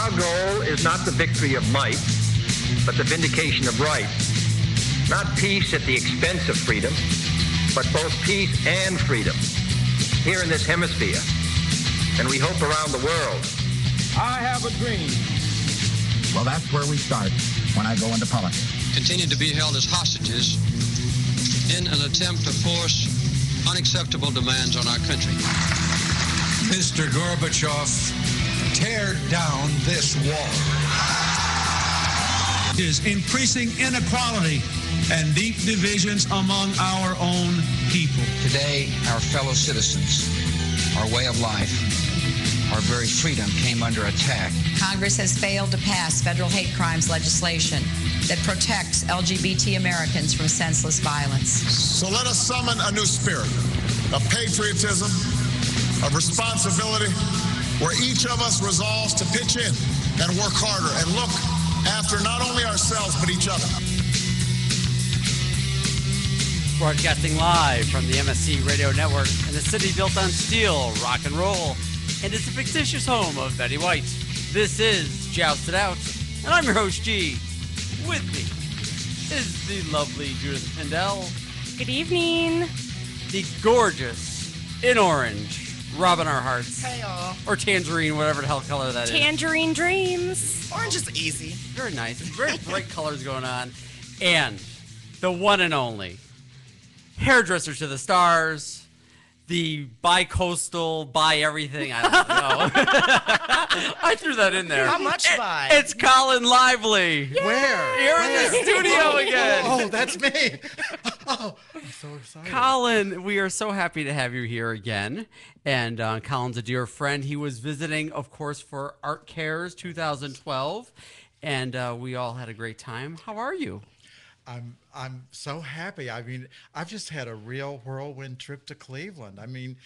Our goal is not the victory of might, but the vindication of right. Not peace at the expense of freedom, but both peace and freedom here in this hemisphere, and we hope around the world. I have a dream. Well, that's where we start when I go into politics. Continue to be held as hostages in an attempt to force unacceptable demands on our country. Mr. Gorbachev, tear down this wall. Is increasing inequality and deep divisions among our own people. Today, our fellow citizens, our way of life, our very freedom came under attack. Congress has failed to pass federal hate crimes legislation that protects LGBT Americans from senseless violence. So let us summon a new spirit of patriotism, of responsibility, where each of us resolves to pitch in and work harder and look after not only ourselves but each other. Broadcasting live from the MSC Radio Network in the city built on steel, rock and roll, and it's a fictitious home of Betty White. This is Joust It Out, and I'm your host, G. With me is the lovely Judith Pindell. Good evening. The gorgeous, in orange, Robyn our hearts. Hey, y'all. Or tangerine, whatever the hell color that is. Tangerine dreams. Orange is easy. Very nice. Very bright colors going on. And the one and only hairdresser to the stars, the bi-coastal, bi-everything, I don't know. I threw that in there. How much bi? It's Colin Lively. Yay! Where? You're in the studio again. Oh, that's me. Oh, I'm so excited. Colin, we are so happy to have you here again. And Colin's a dear friend. He was visiting, of course, for Art Cares 2012. And we all had a great time. How are you? I'm so happy. I mean, I've just had a real whirlwind trip to Cleveland. I mean,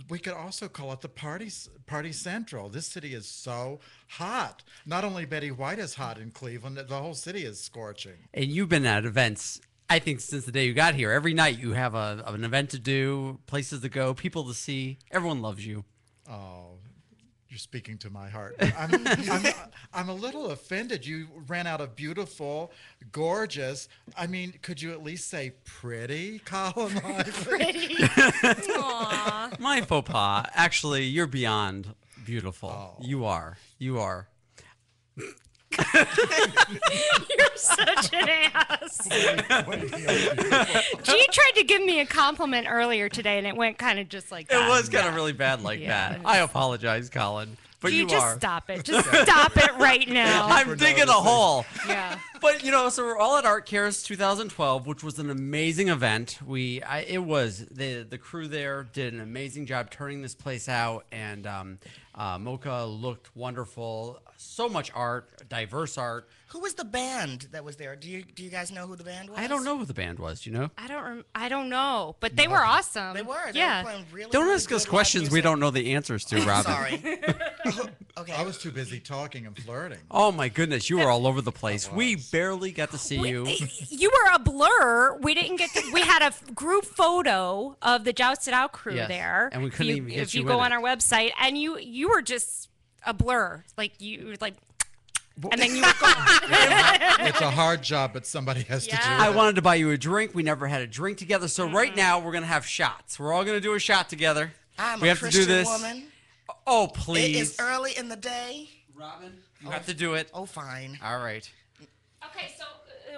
we could also call it the party central. This city is so hot. Not only Betty White is hot in Cleveland, the whole city is scorching. And you've been at events, I think, since the day you got here. Every night you have an event to do, places to go, people to see. Everyone loves you. Oh, you're speaking to my heart. I'm a little offended. You ran out of beautiful, gorgeous. I mean, could you at least say pretty, Colin? Pretty. Aww. My faux pas. Actually, you're beyond beautiful. Oh. You are. You're such an ass. G tried to give me a compliment earlier today, and it went kind of just like that. It was kind of really bad like that. I apologize, Colin. But G, you just are. stop it. Just stop it right now. I'm digging a hole. Yeah. But, so we're all at Art Cares 2012, which was an amazing event. The crew there did an amazing job turning this place out, and Mocha looked wonderful. So much art, diverse art. Who was the band that was there? Do you guys know who the band was? I don't know who the band was. Do you know? I don't know, but they were awesome. They were. They yeah. were playing really, Don't really ask us good questions rock we music. don't know the answers to, Robyn. Sorry. Okay. I was too busy talking and flirting. Oh my goodness, you were all over the place. We barely got to see you. You were a blur. We didn't get to. We had a group photo of the Joust It Out crew Yes, there. and we couldn't even get if you you go in on it. our website, and you were just a blur. Like you were like. And then you were gone. It's a hard job, but somebody has to do it. I wanted to buy you a drink. We never had a drink together. So right now we're going to have shots. We're all going to do a shot together. We have Christian to do this. Woman. Oh, please. It is early in the day. Robyn, you have to do it. Oh, fine. All right. Okay, so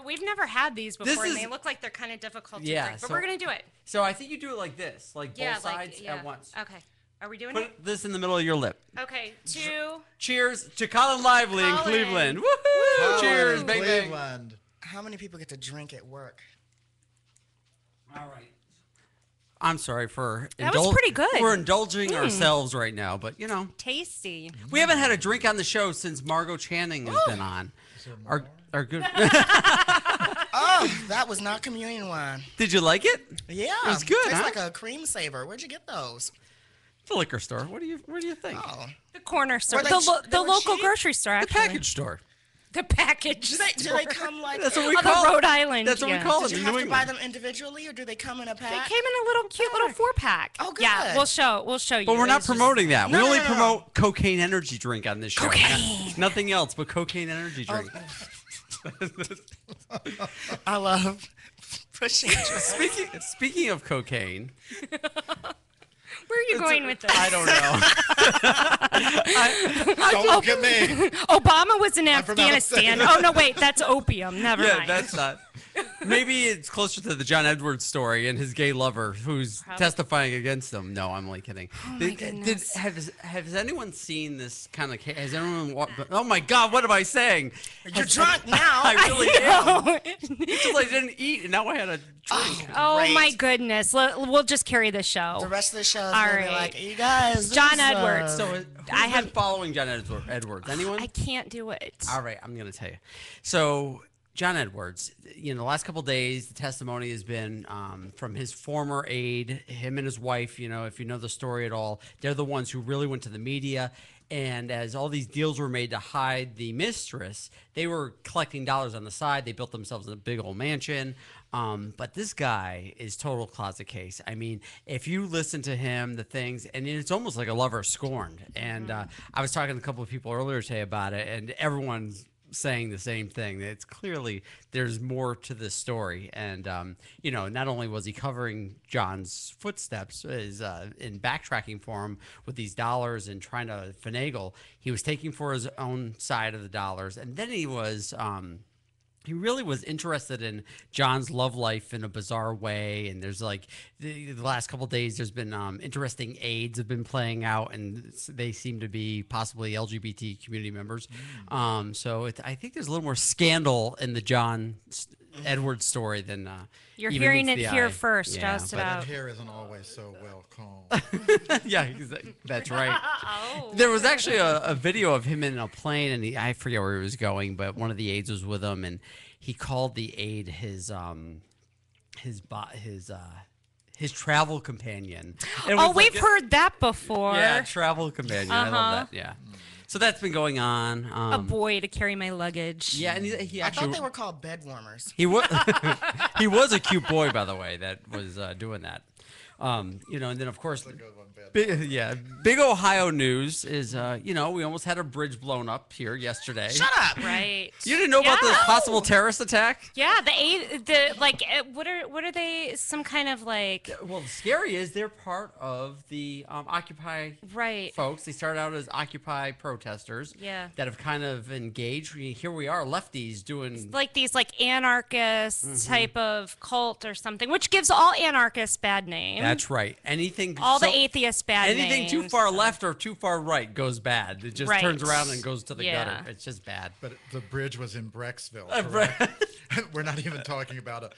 we've never had these before, and is- they look like they're kind of difficult to Yeah, drink. But so- we're going to do it. So I think you do it like this, like both sides at once. Okay. Are we doing it? Put this in the middle of your lip. Okay, Cheers to Colin Lively in Colin. Cleveland. Woohoo! Colin, Cheers, bang, bang. Cleveland. How many people get to drink at work? All right. I'm sorry for That was pretty good. We're indulging ourselves right now, but tasty. we haven't had a drink on the show since Margot Channing has been on. Our good. Oh, that was not communion wine. Did you like it? Yeah. It was good, Tastes huh? like a cream saver. Where'd you get those? The liquor store. Where do you think? Oh. The corner store. Were they The they were local cheap? grocery store, The actually. package store. The package. Do they come like That's what we on call the Rhode Island? That's what we call it. Did you have to buy them individually, or do they come in a pack? They came in a little cute little 4-pack. Oh, good. Yeah, we'll show you. But we're not It's just- promoting that. No, we only no. promote cocaine energy drink on this show. Cocaine. Nothing else but cocaine energy drink. I love pushing. Speaking of cocaine, Where are you going with this? I don't know. Don't look at me. Obama was in from out of Afghanistan. state. Oh no, wait, that's opium. Never Yeah, mind. that's not. Maybe it's closer to the John Edwards story and his gay lover who's testifying against him. No, I'm only kidding. Oh my goodness. Has anyone seen this kind of case? Has anyone? Oh my God, what am I saying? You're drunk now. I really am. It's just I didn't eat, and now I had a drink. Oh Great. my goodness. We'll just carry the show. The rest of the show is All gonna be right. like, you guys. John this is, Edwards. So I have following John Edwards. Anyone? I can't do it. All right, I'm going to tell you. So, John Edwards, the last couple of days, the testimony has been from his former aide, him and his wife. If you know the story at all, they're the ones who really went to the media. And as all these deals were made to hide the mistress, they were collecting dollars on the side. They built themselves a big old mansion. But this guy is total closet case. I mean, if you listen to him, the things, and it's almost like a lover scorned. And I was talking to a couple of people earlier today about it, and everyone's saying the same thing. It's clearly there's more to this story. And, not only was he covering John's footsteps in backtracking for him with these dollars and trying to finagle, he was taking for his own side of the dollars. And then he was... he really was interested in John's love life in a bizarre way. And there's the last couple of days, there's been interesting aides have been playing out, and they seem to be possibly LGBT community members. So I think there's a little more scandal in the John Edwards story than You're even hearing meets it the here eye. first. Yeah. Joust it But out. that hair isn't always so well combed. Yeah, that's right. There was actually a video of him in a plane, and I forget where he was going, but one of the aides was with him, and he called the aide his travel companion. We've heard that before. Yeah, travel companion. I love that. Yeah. So that's been going on. A boy to carry my luggage. Yeah, and he I actually. thought they were called bed warmers. He was. He was a cute boy, by the way, that was doing that. And then of course, big Ohio news is, we almost had a bridge blown up here yesterday. Shut up! Right. You didn't know about the possible terrorist attack? Yeah, what are they? Some kind of like. Well, the scary is they're part of the Occupy folks. They started out as Occupy protesters. Yeah. That have kind of engaged. Here we are, lefties doing Like these anarchist type of cult or something, which gives all anarchists bad names. That's right. Anything. All the atheists bad anything names. too far left or too far right goes bad. It just turns around and goes to the gutter. It's just bad. But the bridge was in Brecksville. We're not even talking about a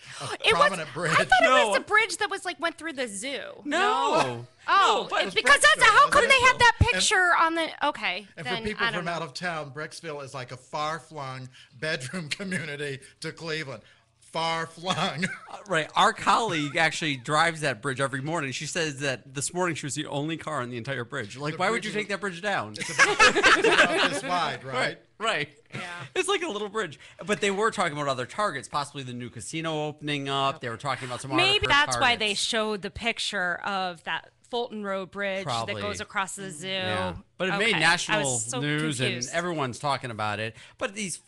prominent bridge. I thought it was the bridge that was went through the zoo. No. Oh, but because that's how come they had that picture on the. Okay. And then, for people I don't from know. out of town, Brecksville is like a far-flung bedroom community to Cleveland. Far-flung. Right. Our colleague actually drives that bridge every morning. She says that this morning she was the only car on the entire bridge. Why would you take that bridge down? It's about this wide, right? Right. Yeah. It's like a little bridge. But they were talking about other targets, possibly the new casino opening up. They were talking about some Maybe that's targets. why they showed the picture of that Fulton Road Bridge Probably. that goes across the zoo. Yeah. But it made Okay. I national was so news, confused. and everyone's talking about it. But these,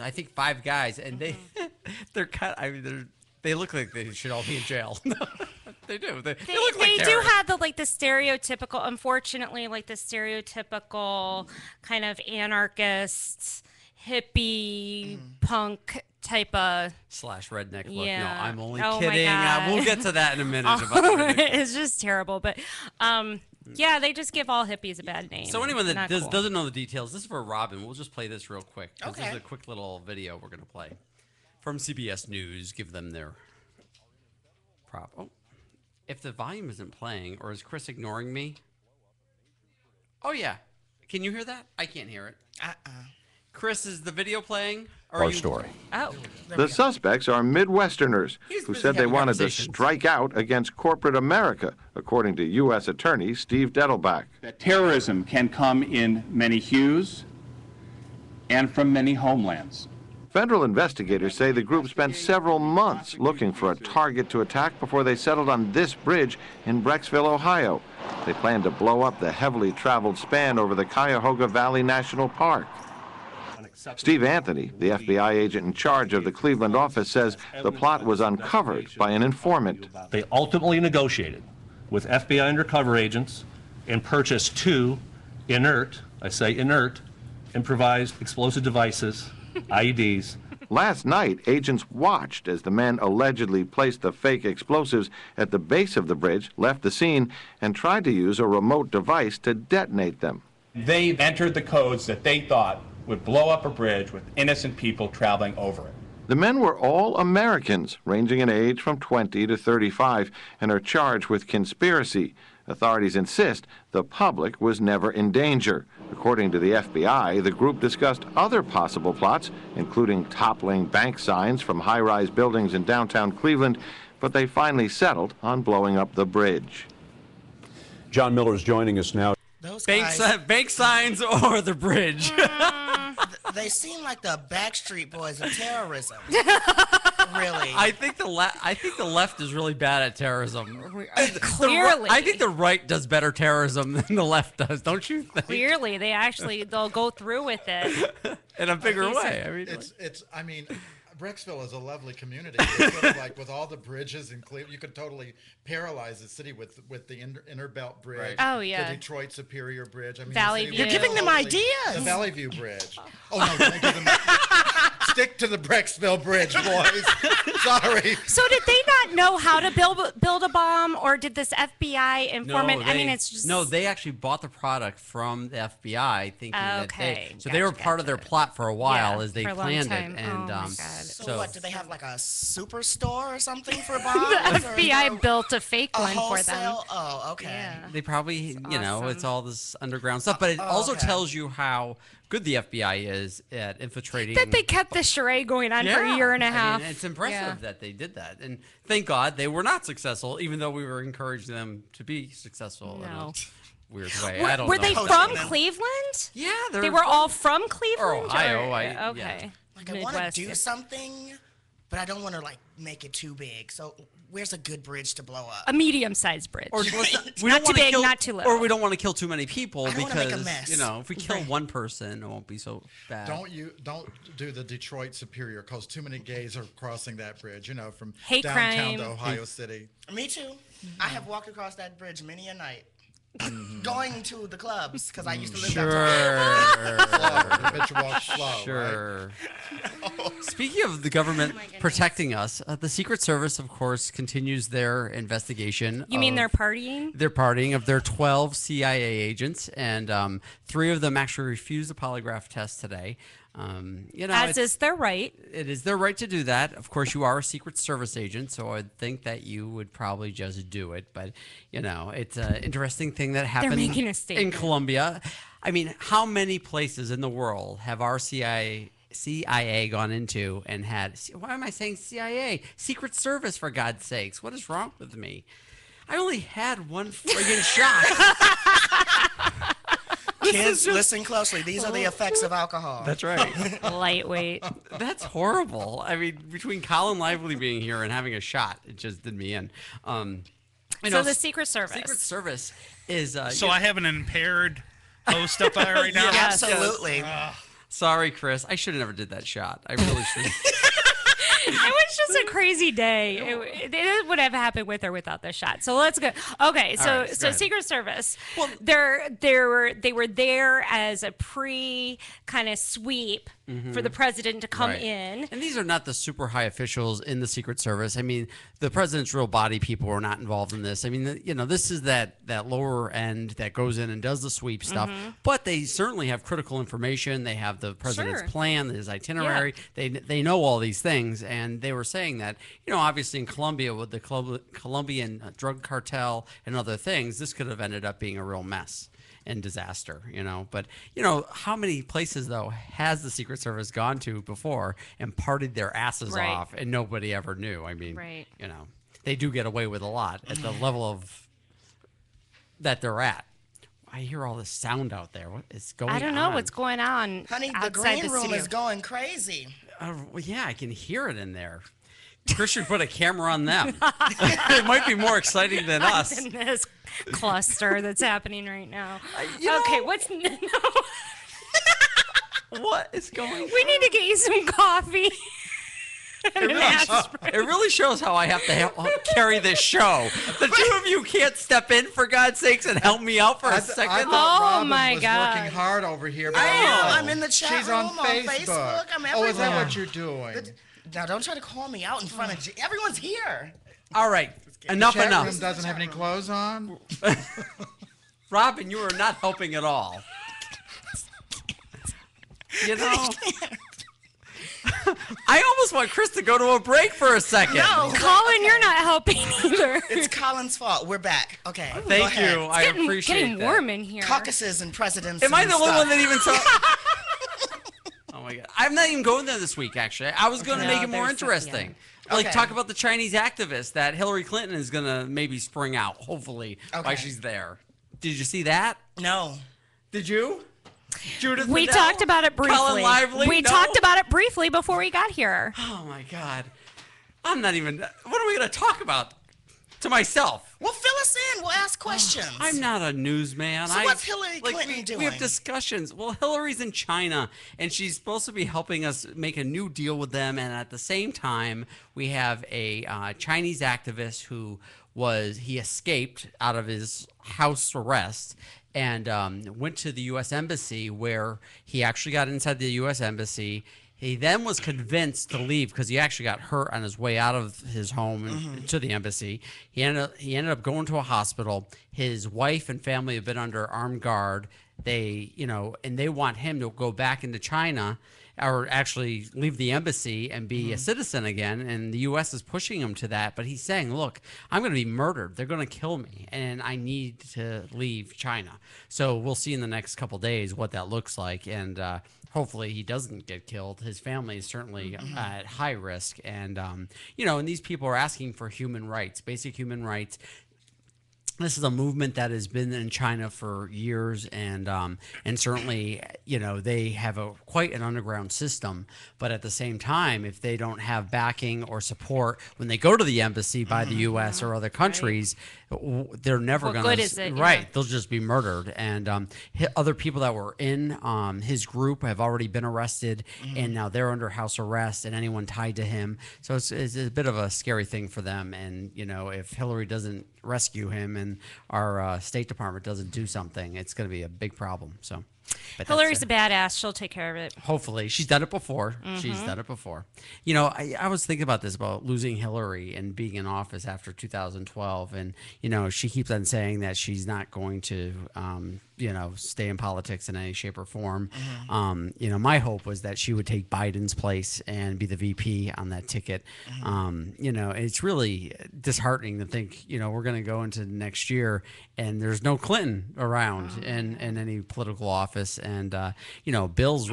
I think, 5 guys, and they're kind. They look like they should all be in jail. They do. They look like They do terrorists. have the stereotypical, unfortunately, the stereotypical kind of anarchist, hippie, punk type of. / redneck look. Yeah. No, I'm only Oh my kidding. God. We'll get to that in a minute. About the redneck. It's just terrible, but yeah, they just give all hippies a bad name. So anyone that Not cool. doesn't know the details, this is for Robyn. We'll just play this real quick. This Okay. is a quick little video we're going to play from CBS News. Give them their prop. Oh, if the volume isn't playing, or is Chris ignoring me? Oh, yeah. Can you hear that? I can't hear it. Chris, is the video playing? Our story. Oh. The suspects are Midwesterners who said they wanted to strike out against corporate America, according to U.S. Attorney Steve Dettelbach. That terrorism can come in many hues and from many homelands. Federal investigators say the group spent several months looking for a target to attack before they settled on this bridge in Brecksville, Ohio. They plan to blow up the heavily traveled span over the Cuyahoga Valley National Park. Steve Anthony, the FBI agent in charge of the Cleveland office, says the plot was uncovered by an informant. They ultimately negotiated with FBI undercover agents and purchased 2 inert, I say inert, improvised explosive devices, IEDs. Last night, agents watched as the men allegedly placed the fake explosives at the base of the bridge, left the scene, and tried to use a remote device to detonate them. They entered the codes that they thought would blow up a bridge with innocent people traveling over it. The men were all Americans, ranging in age from 20 to 35, and are charged with conspiracy. Authorities insist the public was never in danger. According to the FBI, the group discussed other possible plots, including toppling bank signs from high-rise buildings in downtown Cleveland, but they finally settled on blowing up the bridge. John Miller is joining us now. Those bank signs or the bridge. They seem like the Backstreet Boys of terrorism. Really. I think the left is really bad at terrorism. Clearly. I think the right does better terrorism than the left does, don't you think? Clearly, they'll go through with it in a bigger way. I mean, Brecksville is a lovely community. It's sort of like with all the bridges in Cleveland, you could totally paralyze the city with the inner belt bridge. Right. Oh yeah. The Detroit Superior Bridge. I mean, Valley View. You're giving them ideas. The Valley View Bridge. Oh no, don't give them. Stick to the Brecksville Bridge, boys. Sorry. So did they not know how to build a bomb, or did this FBI informant? It's just no. They actually bought the product from the FBI, thinking that they were part of their plot for a while as they planned it. And so what? Do they have like a superstore or something for bombs? The FBI built a fake one for them. Oh, okay. Yeah. They probably, it's all this underground stuff, but it also tells you how good the FBI is at infiltrating. That they kept the charade going on for a year and a half. I mean, it's impressive that they did that, and thank God they were not successful, even though we were encouraging them to be successful. No. Weird way. I don't know. Were they from Cleveland? Yeah, they were all from Cleveland. Or Ohio. Okay. Like I want to do something, but I don't want to make it too big. So where's a good bridge to blow up? A medium-sized bridge. Or not too big, not too little. Or we don't want to kill too many people because make a mess. if we kill one person, it won't be so bad. Don't do the Detroit Superior, because too many gays are crossing that bridge. From hate downtown crime to Ohio City. Me too. I have walked across that bridge many a night. Going to the clubs because I used to live slow. Sure. Right? Speaking of the government protecting us, the Secret Service, of course, continues their investigation. You mean they're partying? They're partying of their 12 CIA agents, and 3 of them actually refused a polygraph test today. As is their right. It is their right to do that. Of course, you are a Secret Service agent, so I'd think that you would probably just do it. But, it's an interesting thing that happened in Colombia. I mean, how many places in the world have our CIA gone into and had, why am I saying CIA? Secret Service, for God's sakes. What is wrong with me? I only had one friggin' shot. Kids, listen closely. These are the effects of alcohol. That's right. Lightweight. That's horrible. I mean, between Colin Lively being here and having a shot, it just did me in. So the Secret Service. Secret Service is... so I have an impaired host up there right now? Yes, absolutely. Yes. Sorry, Chris. I should have never did that shot. I really should. It was just a crazy day. It would have happened with or without the shot. So let's go. Okay, so Secret Service. Well, they were there as a kind of sweep for the president to come in. And these are not the super high officials in the Secret Service. I mean, the president's real body people were not involved in this. I mean, this is that lower end that goes in and does the sweep stuff. But they certainly have critical information. They have the president's plan, his itinerary. Yeah. They know all these things. And they were saying that, obviously in Colombia with the Colombian drug cartel and other things, this could have ended up being a real mess and disaster, But, how many places, though, has the Secret Service gone to before and partied their asses off and nobody ever knew? I mean, they do get away with a lot at the level of that they're at. I hear all this sound out there. What is going on? I don't know what's going on. Honey, the outside green room studio. is going crazy. Well, yeah, I can hear it in there. Chris should put a camera on them. It might be more exciting than us. In this cluster that's happening right now. Okay, what's no. What is going on? We need to get you some coffee. It really shows how I have to carry this show. The two of you can't step in, for God's sakes, and help me out for a second. I thought Robyn my was God. working hard over here. But I am. no. I'm in the chat She's room on Facebook. I'm Oh, is that everywhere. what you're doing? Now, don't try to call me out in front of everyone's here. All right, enough. The chat room doesn't have any clothes on? Robyn, you are not helping at all. You know, I almost want Chris to go to a break for a second. No, Colin, you're not helping either. It's Colin's fault. We're back. Okay. Thank go ahead. you. I appreciate getting that. warm in here. Caucuses and presidents. Am I and the only stuff. one that even saw? Oh my God! I'm not even going there this week. Actually, I was going to make it more interesting. Like Okay. talk about the Chinese activist that Hillary Clinton is going to maybe spring out. Hopefully, while she's there. Did you see that? No. Did you? Judith. We Liddell? talked about it briefly. Colin Lively? We No? talked about it briefly before we got here. Oh my God! I'm not even. What are we going to talk about? To myself. Well, fill us in. We'll ask questions. I'm not a newsman. So what's Hillary Clinton doing? We have discussions. Well, Hillary's in China, and she's supposed to be helping us make a new deal with them. And at the same time, we have a Chinese activist who he escaped out of his house arrest and went to the U.S. Embassy, where he actually got inside the U.S. Embassy. He then was convinced to leave because he actually got hurt on his way out of his home to the embassy. He ended up going to a hospital. His wife and family have been under armed guard. They want him to go back into China or actually leave the embassy and be a citizen again. And the U.S. is pushing him to that. But he's saying, look, I'm going to be murdered. They're going to kill me. And I need to leave China. So we'll see in the next couple days what that looks like. And hopefully he doesn't get killed. His family is certainly at high risk. And, and these people are asking for human rights, basic human rights. This is a movement that has been in China for years, and certainly, they have quite an underground system. But at the same time, if they don't have backing or support when they go to the embassy by the U.S. or other countries, they're never going to. What good is it? Right, Yeah. they'll just be murdered. And other people that were in his group have already been arrested, and now they're under house arrest, and anyone tied to him. So it's a bit of a scary thing for them. And if Hillary doesn't rescue him and our State Department doesn't do something, it's going to be a big problem. So, but Hillary's a badass. She'll take care of it. hopefully she's done it before. She's done it before. I was thinking about this, about losing Hillary and being in office after 2012, and she keeps on saying that she's not going to stay in politics in any shape or form. My hope was that she would take Biden's place and be the VP on that ticket. It's really disheartening to think we're going to go into next year and there's no Clinton around in any political office. And Bill's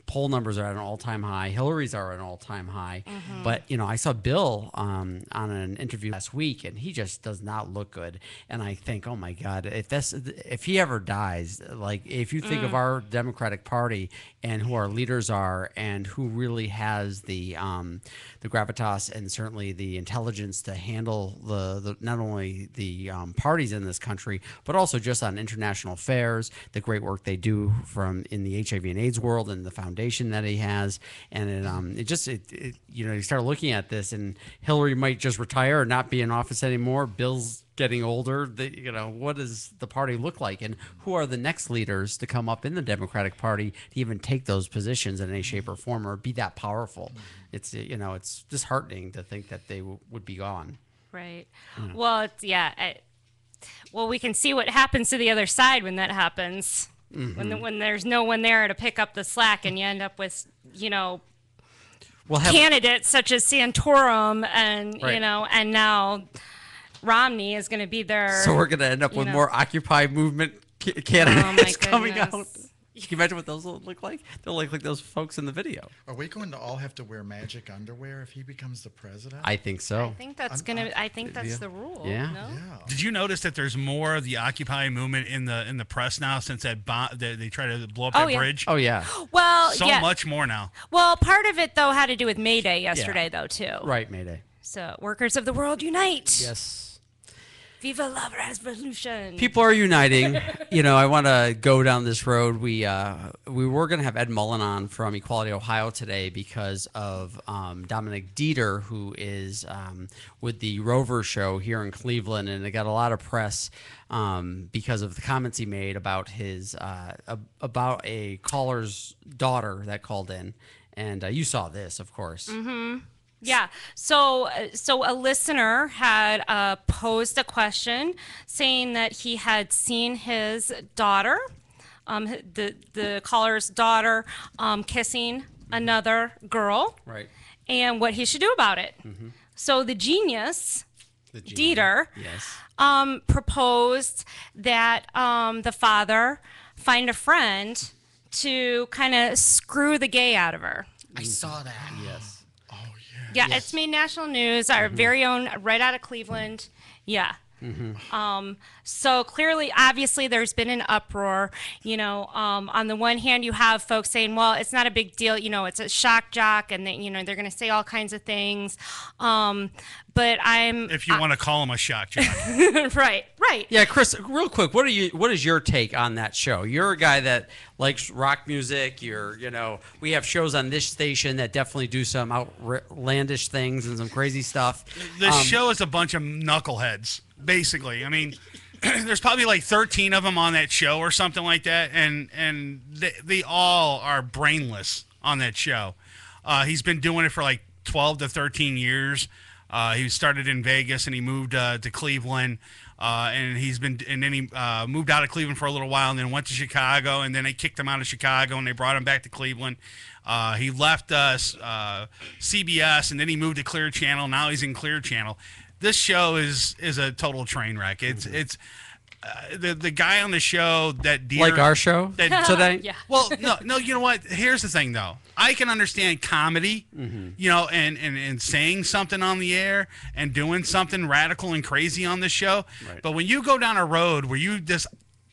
poll numbers are at an all-time high. Hillary's are at an all-time high. But I saw Bill on an interview last week, and he just does not look good. And I think, oh my God, if he ever dies, like if you think of our Democratic Party and who our leaders are and who really has the gravitas and certainly the intelligence to handle the not only the parties in this country, but also just on international affairs, the great work they do in the HIV and AIDS world and the foundation that he has. And you start looking at this, and Hillary might just retire or not be in office anymore. Bill's getting older. What does the party look like, and who are the next leaders to come up in the Democratic Party to even take those positions in any shape or form or be that powerful? It's it's disheartening to think that they would be gone. Right. Well, well, we can see what happens to the other side when that happens. When there's no one there to pick up the slack, and you end up with candidates such as Santorum and Right. and now Romney is going to be there. So we're going to end up with more Occupy movement candidates coming out. Can you imagine what those will look like? They'll look like those folks in the video. Are we going to all have to wear magic underwear if he becomes the president? I think so. I think that's the rule. Yeah. No? Did you notice that there's more of the Occupy movement in the press now since that they try to blow up that bridge? Oh yeah. Well, so much more now. Well, part of it though had to do with May Day yesterday, though too. Right, May Day. So, workers of the world unite! Yes. Viva la revolution! People are uniting. I want to go down this road. We were going to have Ed Mullen on from Equality Ohio today because of Dominic Dieter, who is with the Rover show here in Cleveland, and it got a lot of press because of the comments he made about his about a caller's daughter that called in, and you saw this, of course. Mm-hmm. Yeah. So a listener had posed a question saying that he had seen his daughter, the caller's daughter, kissing another girl, right? And what he should do about it. Mm-hmm. So the genius, Dieter, yes, proposed that the father find a friend to kind of screw the gay out of her. I saw that. Yes. Yeah, it's made national news. Our very own, right out of Cleveland. Yeah. Mm-hmm. So clearly, obviously, there's been an uproar. On the one hand, you have folks saying, "Well, it's not a big deal. It's a shock jock," and they're going to say all kinds of things. But if you want to call him a shock jock. right. Yeah, Chris, real quick, what is your take on that show? You're a guy that likes rock music. We have shows on this station that definitely do some outlandish things and some crazy stuff. This show is a bunch of knuckleheads, basically. I mean, there's probably like 13 of them on that show or something like that, and they all are brainless on that show. He's been doing it for like 12 to 13 years. He started in Vegas and he moved to Cleveland, and then he moved out of Cleveland for a little while and then went to Chicago, and then they kicked him out of Chicago and they brought him back to Cleveland. He left CBS and then he moved to Clear Channel. Now he's in Clear Channel. This show is a total train wreck. It's the guy on the show that Dieter, like our show today. Yeah. Well, no. You know what? Here's the thing, though. I can understand comedy, and saying something on the air and doing something radical and crazy on the show. Right. But when you go down a road where you just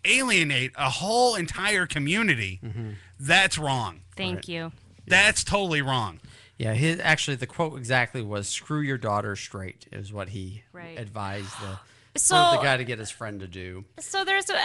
alienate a whole entire community, that's wrong. Thank you. That's totally wrong. Yeah, actually the quote exactly was "Screw your daughter straight" is what he advised the guy to get his friend to do. So there's a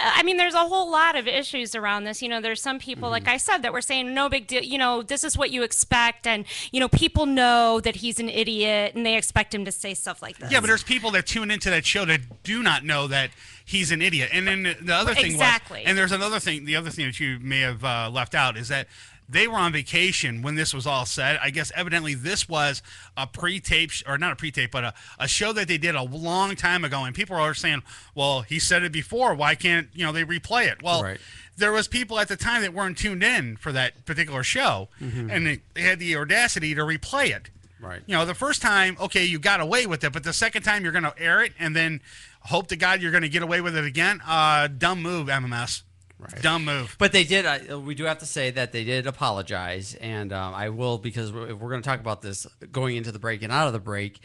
whole lot of issues around this. There's some people, like I said, that were saying no big deal. This is what you expect, and people know that he's an idiot, and they expect him to say stuff like this. Yeah, but there's people that tune into that show that do not know that he's an idiot. And then the other thing was, and there's another thing. The other thing that you may have left out is that they were on vacation when this was all said. I guess evidently this was a pre-tape, or not a pre-tape, but a show that they did a long time ago. And people are saying, well, he said it before. Why can't they replay it? Well, there was people at the time that weren't tuned in for that particular show, and they had the audacity to replay it. Right. The first time, okay, you got away with it, but the second time you're going to air it and then hope to God you're going to get away with it again. Dumb move, MMS. Right. Dumb move. But they did. We do have to say that they did apologize, and I will, because we're going to talk about this going into the break and out of the break,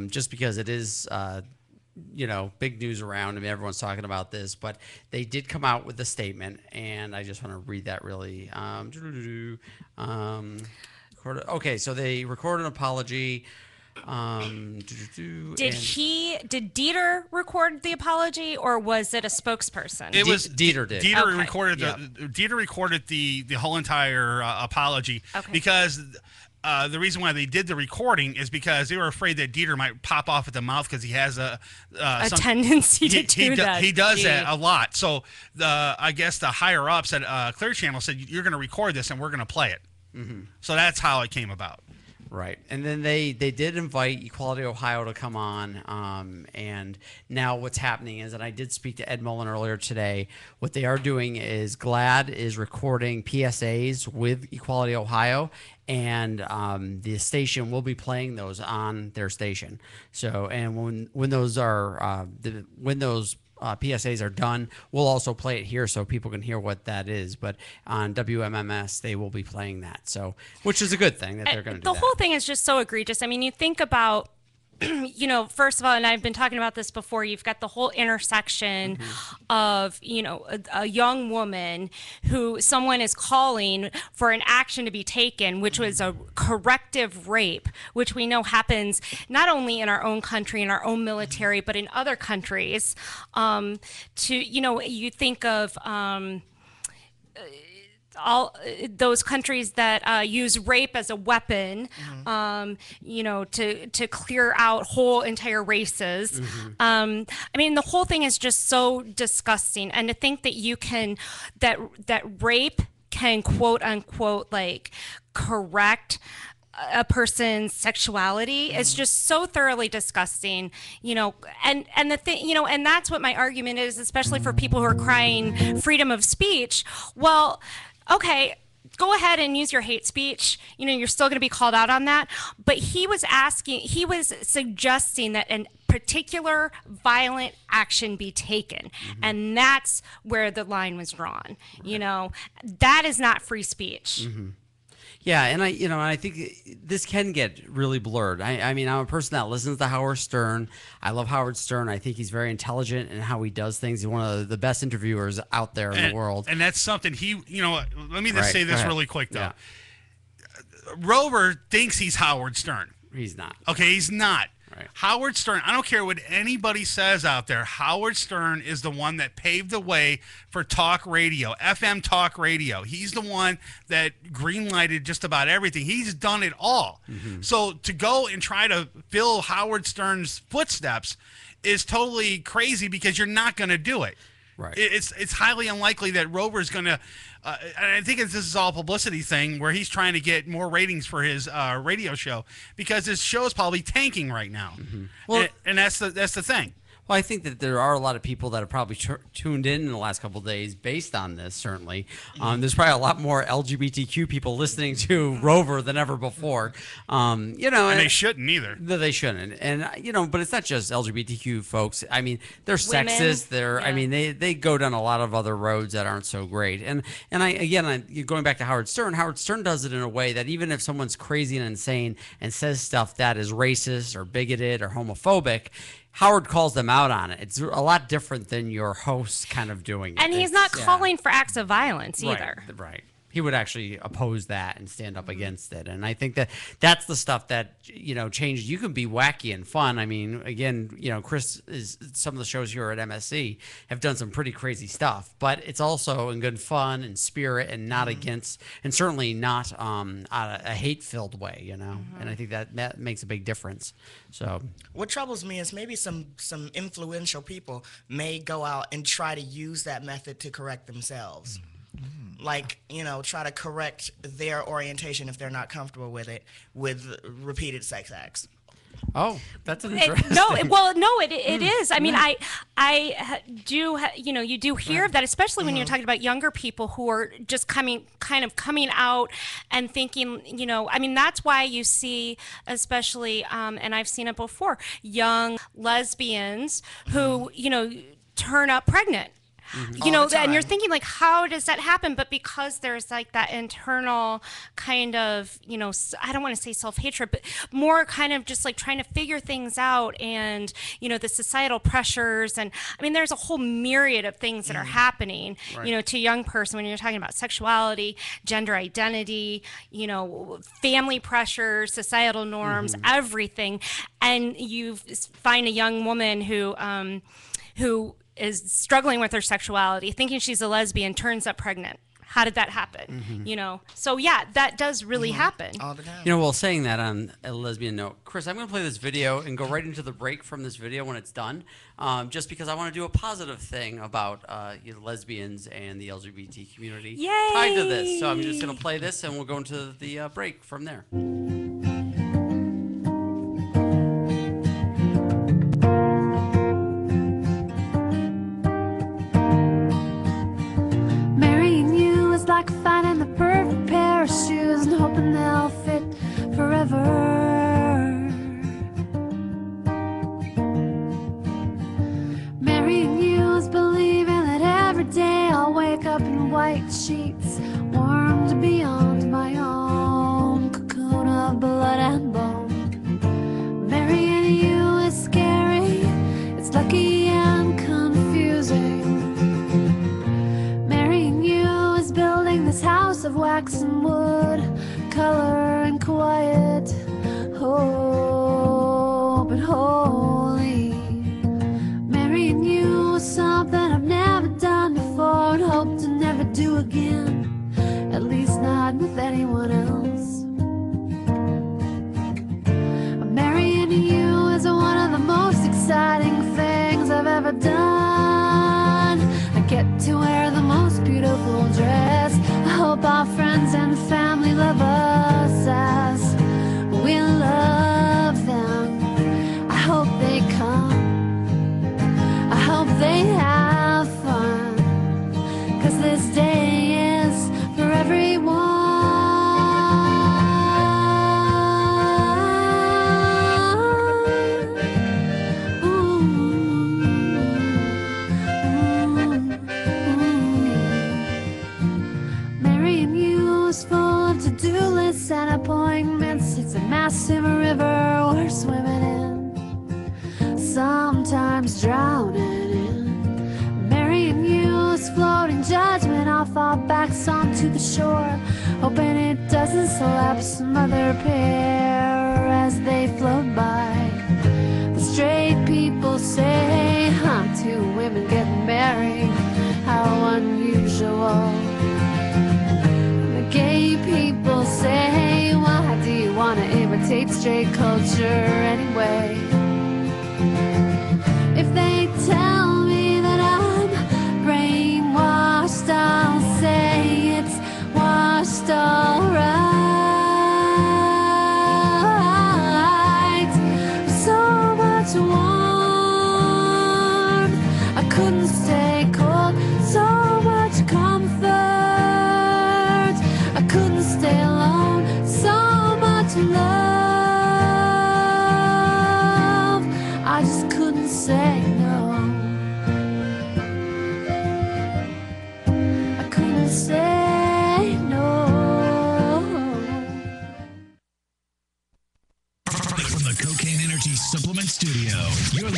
just because it is, big news around. I mean, everyone's talking about this, but they did come out with a statement, and I just want to read that really. Okay, so they recorded an apology. Did Dieter record the apology, or was it a spokesperson? It was Dieter did. Dieter recorded Dieter recorded the whole entire apology, because the reason why they did the recording is because they were afraid that Dieter might pop off at the mouth, because he has a tendency to do that. He does that a lot. So I guess the higher ups at Clear Channel said, you're going to record this and we're going to play it. So that's how it came about. Right. And then they did invite Equality Ohio to come on. And now what's happening is, and I did speak to Ed Mullen earlier today, what they are doing is GLAAD is recording PSAs with Equality Ohio, and the station will be playing those on their station. So, and when those are when those PSAs are done. We'll also play it here so people can hear what that is. But on WMMS, they will be playing that. So, which is a good thing that they're going to do that. The whole thing is just so egregious. I mean, you think about, you know, first of all, and I've been talking about this before, you've got the whole intersection of, you know, a young woman who someone is calling for an action to be taken, which was a corrective rape, which we know happens not only in our own country, in our own military, but in other countries. To, you know, you think of all those countries that use rape as a weapon, you know, to clear out whole entire races. I mean, the whole thing is just so disgusting. And to think that you can, that rape can quote unquote like correct a person's sexuality is just so thoroughly disgusting, you know, and the thing, you know, and that's what my argument is, especially for people who are crying freedom of speech. Well, okay, go ahead and use your hate speech. You know, you're still going to be called out on that. But he was suggesting that a particular violent action be taken. And that's where the line was drawn. You know, that is not free speech. Yeah, and I think this can get really blurred. I mean, I'm a person that listens to Howard Stern. I love Howard Stern. I think he's very intelligent in how he does things. He's one of the best interviewers out there in the world. And that's something you know, let me just say this really quick, though. Yeah. Rover thinks he's Howard Stern. He's not. Okay, he's not. Right. Howard Stern, I don't care what anybody says out there, Howard Stern is the one that paved the way for talk radio, FM talk radio. He's the one that green-lighted just about everything. He's done it all. So to go and try to fill Howard Stern's footsteps is totally crazy because you're not going to do it. Right. It's highly unlikely that Rover's going to, and I think this is all a publicity thing where he's trying to get more ratings for his radio show because his show is probably tanking right now. Well, and that's the thing. Well, I think that there are a lot of people that have probably tuned in the last couple of days based on this, certainly. There's probably a lot more LGBTQ people listening to Rover than ever before. You know, and they shouldn't either. No, they shouldn't. And, you know, but it's not just LGBTQ folks. I mean, they're sexist. I mean, they go down a lot of other roads that aren't so great. And going back to Howard Stern does it in a way that even if someone's crazy and insane and says stuff that is racist or bigoted or homophobic, Howard calls them out on it. It's a lot different than your host kind of doing it. And he's not calling for acts of violence either. Right. He would actually oppose that and stand up against it. And I think that that's the stuff that, you know, changed. You can be wacky and fun. I mean, again, you know, some of the shows here at MSC have done some pretty crazy stuff, but it's also in good fun and spirit and not against, and certainly not a hate-filled way, you know. And I think that makes a big difference. So what troubles me is maybe some influential people may go out and try to use that method to correct themselves. Like, you know, try to correct their orientation if they're not comfortable with it with repeated sex acts. Oh, that's an interesting. It is. I mean, I do, you know, you do hear of that, especially when you're talking about younger people who are just coming out and thinking, you know, I mean, that's why you see, especially, and I've seen it before, young lesbians who, you know, turn up pregnant. You know, and you're thinking, like, how does that happen? But because there's, like, that internal kind of, you know, I don't want to say self-hatred, but more kind of just, like, trying to figure things out and, you know, the societal pressures. And, I mean, there's a whole myriad of things that are happening, you know, to a young person when you're talking about sexuality, gender identity, you know, family pressures, societal norms, everything. And you find a young woman who is struggling with her sexuality, thinking she's a lesbian, turns up pregnant. How did that happen? You know, so yeah, that does really happen. All the time. You know, well, saying that on a lesbian note, Chris, I'm going to play this video and go right into the break from this video when it's done, just because I want to do a positive thing about you know, lesbians and the LGBT community tied to this. So I'm just going to play this and we'll go into the break from there. Like finding the perfect pair of shoes and hoping they'll fit forever. Marrying you sheets, warmed beyond my own cocoon of blood and bone. Marrying you is scary, it's lucky and confusing. Marrying you is building this house of wax and wood, color and quiet, hope and holy. Marrying you is something I've never done before and hope to never do again, at least not with anyone else. Marrying you is one of the most exciting things I've ever done. I get to wear the most beautiful dress. I hope our friends and family love us as we love them. I hope they come. I hope they have fun, 'cause this day is for everyone. Marrying you is full of to-do lists and appointments. It's a massive river we're swimming in, sometimes drowning in. Marrying you is floating judgment off our backs onto the shore, hoping it doesn't slap some other pair as they float by. The straight people say, two women getting married, how unusual. The gay people say, why do you want to imitate straight culture anyway? If they tell me that I'm brainwashed, I'll say it's washed alright. So much warmth, I couldn't stay cold. So much comfort, I couldn't stay alone. So much love, I just couldn't say no. I couldn't say no. From the Cocaine Energy Supplement Studio, you're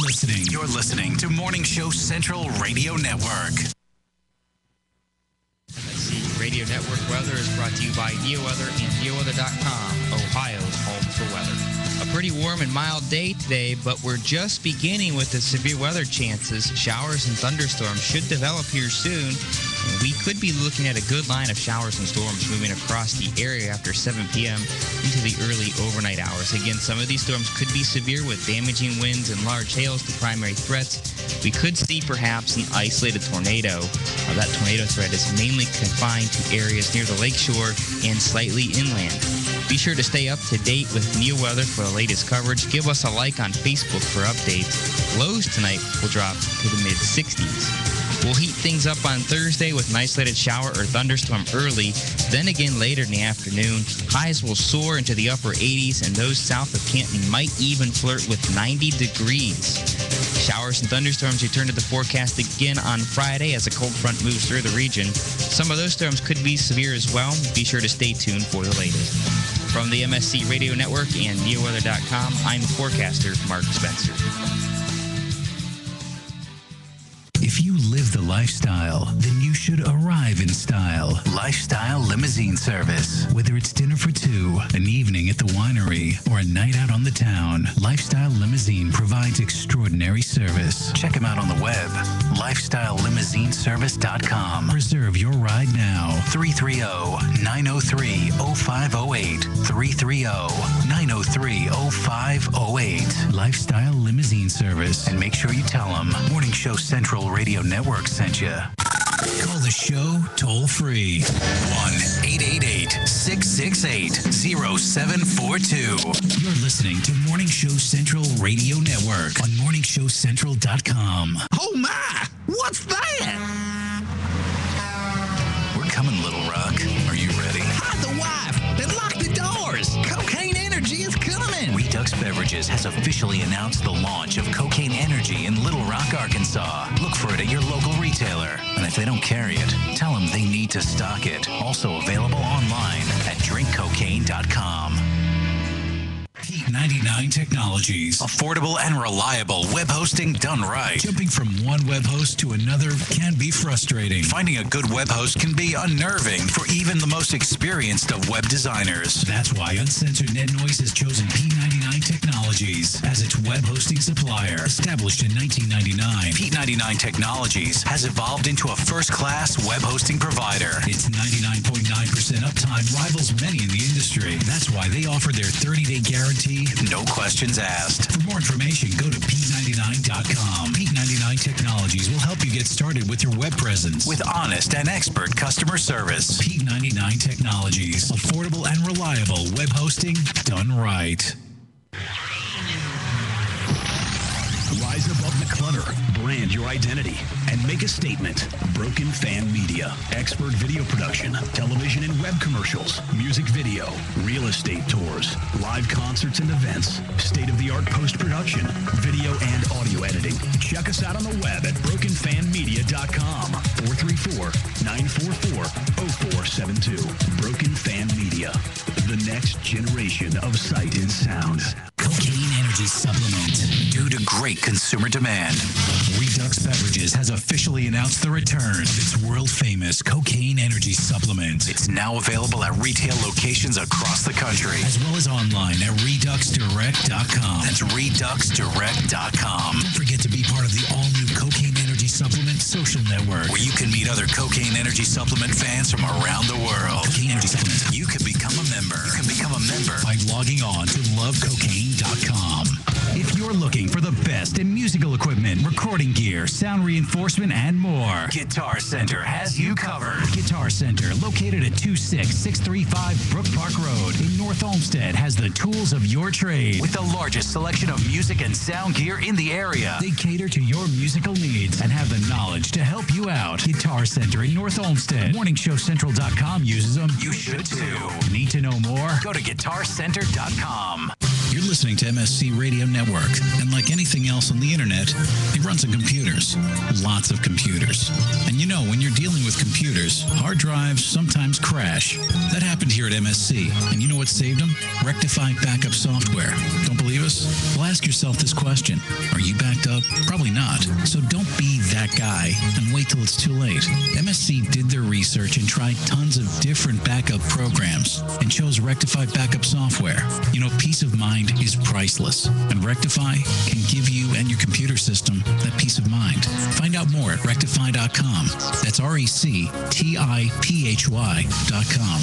listening to Morning Show Central Radio Network. MSC Radio Network weather is brought to you by NeoWeather and NeoWeather.com, Ohio's home for weather. A pretty warm and mild day today, but we're just beginning with the severe weather chances. Showers and thunderstorms should develop here soon. We could be looking at a good line of showers and storms moving across the area after 7 p.m. into the early overnight hours. Again, some of these storms could be severe with damaging winds and large hails the primary threats. We could see perhaps an isolated tornado. That tornado threat is mainly confined to areas near the lakeshore and slightly inland. Be sure to stay up to date with NeoWeather for the latest coverage. Give us a like on Facebook for updates. Lows tonight will drop to the mid-60s. We'll heat things up on Thursday with an isolated shower or thunderstorm early, then again later in the afternoon. Highs will soar into the upper 80s, and those south of Canton might even flirt with 90 degrees. Showers and thunderstorms return to the forecast again on Friday as a cold front moves through the region. Some of those storms could be severe as well. Be sure to stay tuned for the latest. From the MSC Radio Network and NeoWeather.com, I'm forecaster Mark Spencer. If you live the lifestyle, then you should arrive in style. Lifestyle Limousine Service. Whether it's dinner for two, an evening at the winery, or a night out on the town, Lifestyle Limousine provides extraordinary service. Check them out on the web, lifestylelimousineservice.com. Reserve your ride now. 330-903-0508. 330-903-0508. Lifestyle Limousine Service. And make sure you tell them Morning Show Central Radio Network sent you. Call the show toll free. 1-888-668-0742. You're listening to Morning Show Central Radio Network on morningshowcentral.com. Oh my! What's that? We're coming, Little Rock. Are you ready? Hide the wife and lock the doors. Cocaine Energy is coming. Redux Beverages Beverages has officially announced the launch of Cocaine Energy in Little Rock, Arkansas. Look for it at your local retailer. And if they don't carry it, tell them they need to stock it. Also available online at drinkcocaine.com. Heat 99 Technologies. Affordable and reliable web hosting done right. Jumping from one web host to another can be frustrating. Finding a good web host can be unnerving for even the most experienced of web designers. That's why Uncensored Net Noise has chosen P99 Technologies as its web hosting supplier. Established in 1999, P99 Technologies has evolved into a first-class web hosting provider. Its 99.9% uptime rivals many in the industry. That's why they offer their 30-day guarantee, no questions asked. For more information, go to P99.com. P99 Technologies will help you get started with your web presence with honest and expert customer service. P99 Technologies. Affordable and reliable web hosting done right. Rise above the clutter, brand your identity, and make a statement. Broken Fan Media. Expert video production, television and web commercials, music video, real estate tours, live concerts and events, state-of-the-art post-production, video and audio editing. Check us out on the web at brokenfanmedia.com. 434-944-0472. Broken Fan Media. The next generation of sight and sound. Cocaine Energy Supplement. Due to great consumer demand, Redux Beverages has officially announced the return of its world-famous Cocaine Energy Supplement. It's now available at retail locations across the country, as well as online at ReduxDirect.com. That's ReduxDirect.com. Don't forget to be part of the all-new Cocaine Energy Supplement social network, where you can meet other Cocaine Energy Supplement fans from around the world. Cocaine Energy Supplement. You can become a member. You can become a member by logging on to lovecocaine.com. If you're looking for the best in musical equipment, recording gear, sound reinforcement, and more, Guitar Center has you covered. Guitar Center, located at 26635 Brook Park Road in North Olmsted, has the tools of your trade with the largest selection of music and sound gear in the area. They cater to your musical needs and have the knowledge to help you out. Guitar Center in North Olmsted. MorningShowCentral.com uses them. You should too. Need to know more? Go to GuitarCenter.com. You're listening to MSC Radio Network, and like anything else on the internet, it runs on computers. Lots of computers. And you know, when you're dealing with computers, hard drives sometimes crash. That happened here at MSC, and you know what saved them? Rectiphy backup software. Don't believe us? Well, ask yourself this question. Are you backed up? Probably not. So don't be that guy and wait till it's too late. MSC did their research and tried tons of different backup programs and chose Rectiphy backup software. You know, peace of mind is priceless, and Rectiphy can give you and your computer system that peace of mind. Find out more at rectify.com. That's RECTIPHY.com.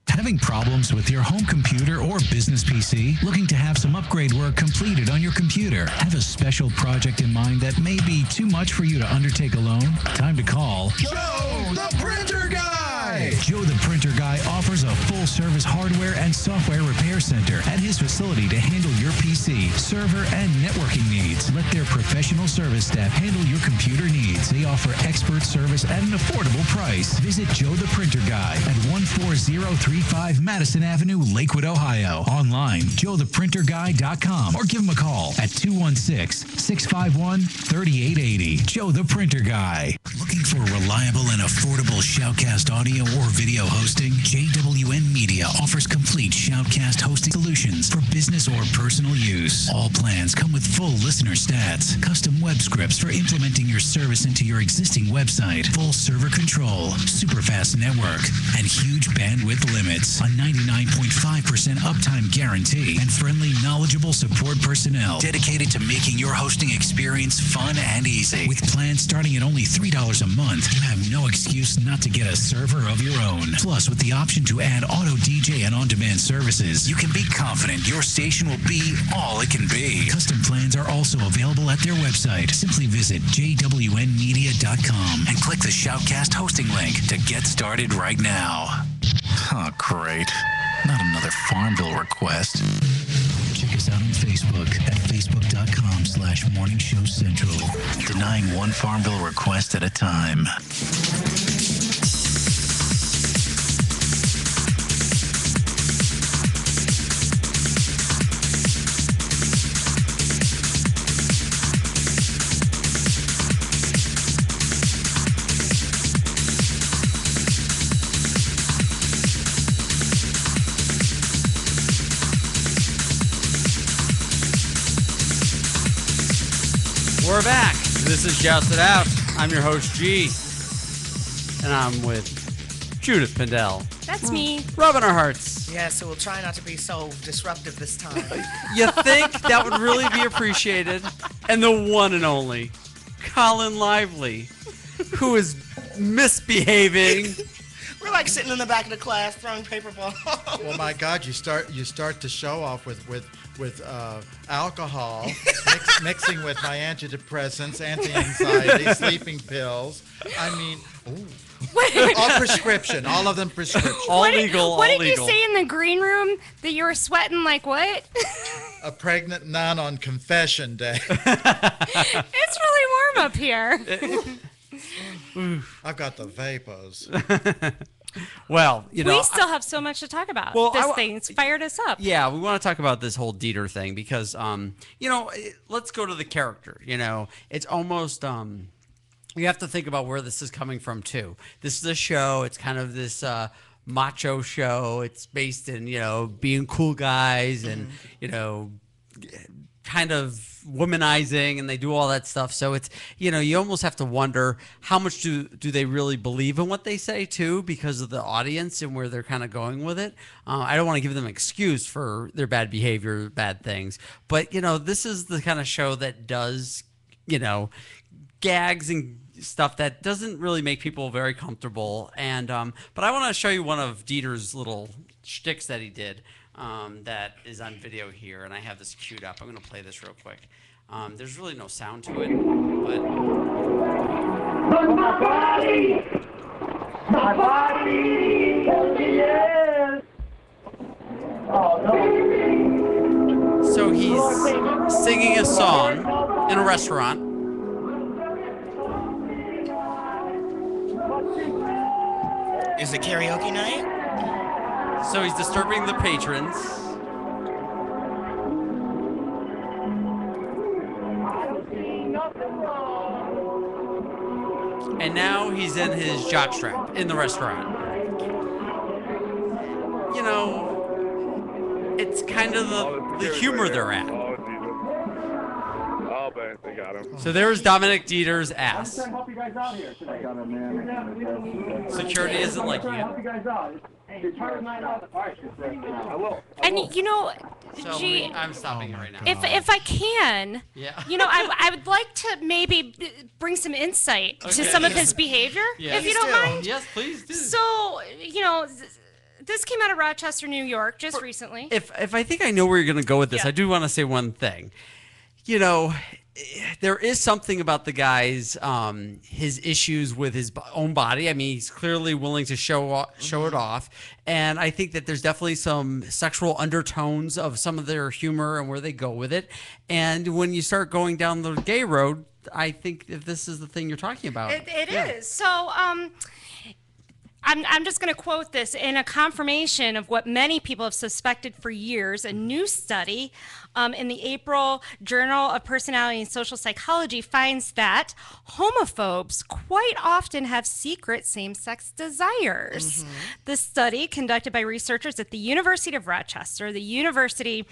Having problems with your home computer or business PC? Looking to have some upgrade work completed on your computer? Have a special project in mind that may be too much for you to undertake alone? Time to call Joe the Printer Guy! Joe the Printer Guy offers a full-service hardware and software repair center at his facility to handle your PC, server, and networking needs. Let their professional service staff handle your computer needs. They offer expert service at an affordable price. Visit Joe the Printer Guy at 14035 Madison Avenue, Lakewood, Ohio. Online, joetheprinterguy.com, or give him a call at 216-651-3880. Joe the Printer Guy. Looking for reliable and affordable Shoutcast audio or video hosting? JWN Media offers complete Shoutcast hosting solutions for business or personal use. All plans come with full listener stats, custom web scripts for implementing your service into your existing website, full server control, super fast network, and huge bandwidth limits. A 99.5% uptime guarantee and friendly, knowledgeable support personnel dedicated to making your hosting experience fun and easy. With plans starting at only $3 a month, you have no excuse not to get a server of your own. Plus, with the option to add auto DJ and on-demand services, you can be confident your station will be all it can be. Custom plans are also available at their website. Simply visit jwnmedia.com and click the Shoutcast hosting link to get started right now. Oh, great. Not another farm bill request. Check us out on Facebook at facebook.com/Morning Show Central. Denying one farm bill request at a time. This is Joust It Out. I'm your host, G. And I'm with Judith Pindell. That's me. Rubbing our hearts. Yeah, so we'll try not to be so disruptive this time. You think that would really be appreciated? And the one and only Colin Lively, who is misbehaving. We're like sitting in the back of the class throwing paper balls. Well, my God, you start to show off with alcohol, mixing with my antidepressants, anti-anxiety, sleeping pills. I mean, all prescription, all of them prescription. All legal, What did you say in the green room that you were sweating like what? A pregnant nun on confession day. It's really warm up here. I've got the vapors. Well, we still have so much to talk about. Well, this thing's fired us up. Yeah, we want to talk about this whole Dieter thing because, let's go to the character. It's almost, you have to think about where this is coming from, too. This is a show. It's kind of this macho show. It's based in, being cool guys and, kind of womanizing, and they do all that stuff. So it's, you almost have to wonder how much do they really believe in what they say too, because of the audience and where they're kind of going with it. I don't want to give them an excuse for their bad behavior, bad things, but this is the kind of show that does, gags and stuff that doesn't really make people very comfortable. And but I want to show you one of Dieter's little shticks that he did. That is on video here, and I have this queued up. I'm going to play this real quick. There's really no sound to it, but my body, yes. Oh no. So he's singing a song in a restaurant. Is it karaoke night? So he's disturbing the patrons. And now he's in his jockstrap in the restaurant. It's kind of the humor they're at. They got him. So there's Dominic Dieter's ass. Security isn't like you. And So Gee, I'm stopping it right now. if I can, Yeah. I would like to maybe bring some insight to some of his behavior, if you don't mind. Yes, please do. So, this came out of Rochester, New York, just recently. If I think I know where you're going to go with this, I do want to say one thing. There is something about the guy's his issues with his own body. I mean, he's clearly willing to show it off, and I think that there's definitely some sexual undertones of some of their humor and where they go with it. And when you start going down the gay road, I think that this is the thing you're talking about. It is. So, I'm just going to quote this in a confirmation of what many people have suspected for years. A new study in the April Journal of Personality and Social Psychology finds that homophobes quite often have secret same-sex desires. The study, conducted by researchers at the University of Rochester, the University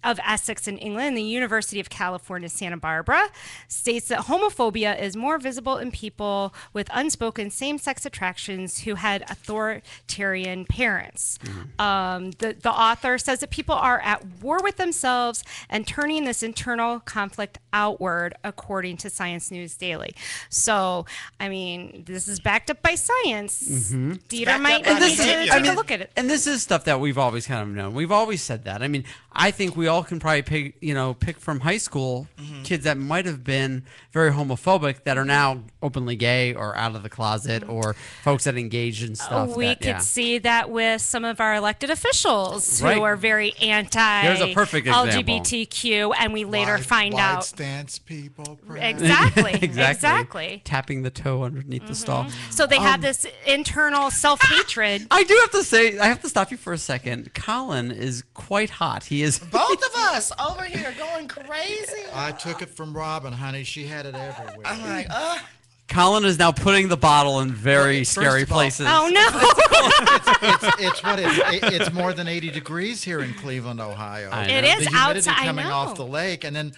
of Essex in England, and the University of California, Santa Barbara, states that homophobia is more visible in people with unspoken same-sex attractions who had authoritarian parents. The author says that people are at war with themselves and turning this internal conflict outward, according to Science News Daily. So, I mean, this is backed up by science. Dieter might need to take a look at it. And this is stuff that we've always kind of known. We've always said that. I mean, I think we all can probably pick from high school kids that might have been very homophobic that are now openly gay or out of the closet, or folks that engage in stuff. We could see that with some of our elected officials who are very There's a perfect example. LGBTQ, and we later find out. Stance people. Exactly. Tapping the toe underneath the stall. So they have this internal self-hatred. I do have to say, I have to stop you for a second. Colin is quite hot. He is. Both of us over here going crazy. I took it from Robyn, honey. She had it everywhere. I'm like, Colin is now putting the bottle in very scary places. Oh no! It's more than 80 degrees here in Cleveland, Ohio. It is the humidity outside. coming I know. off the lake, and then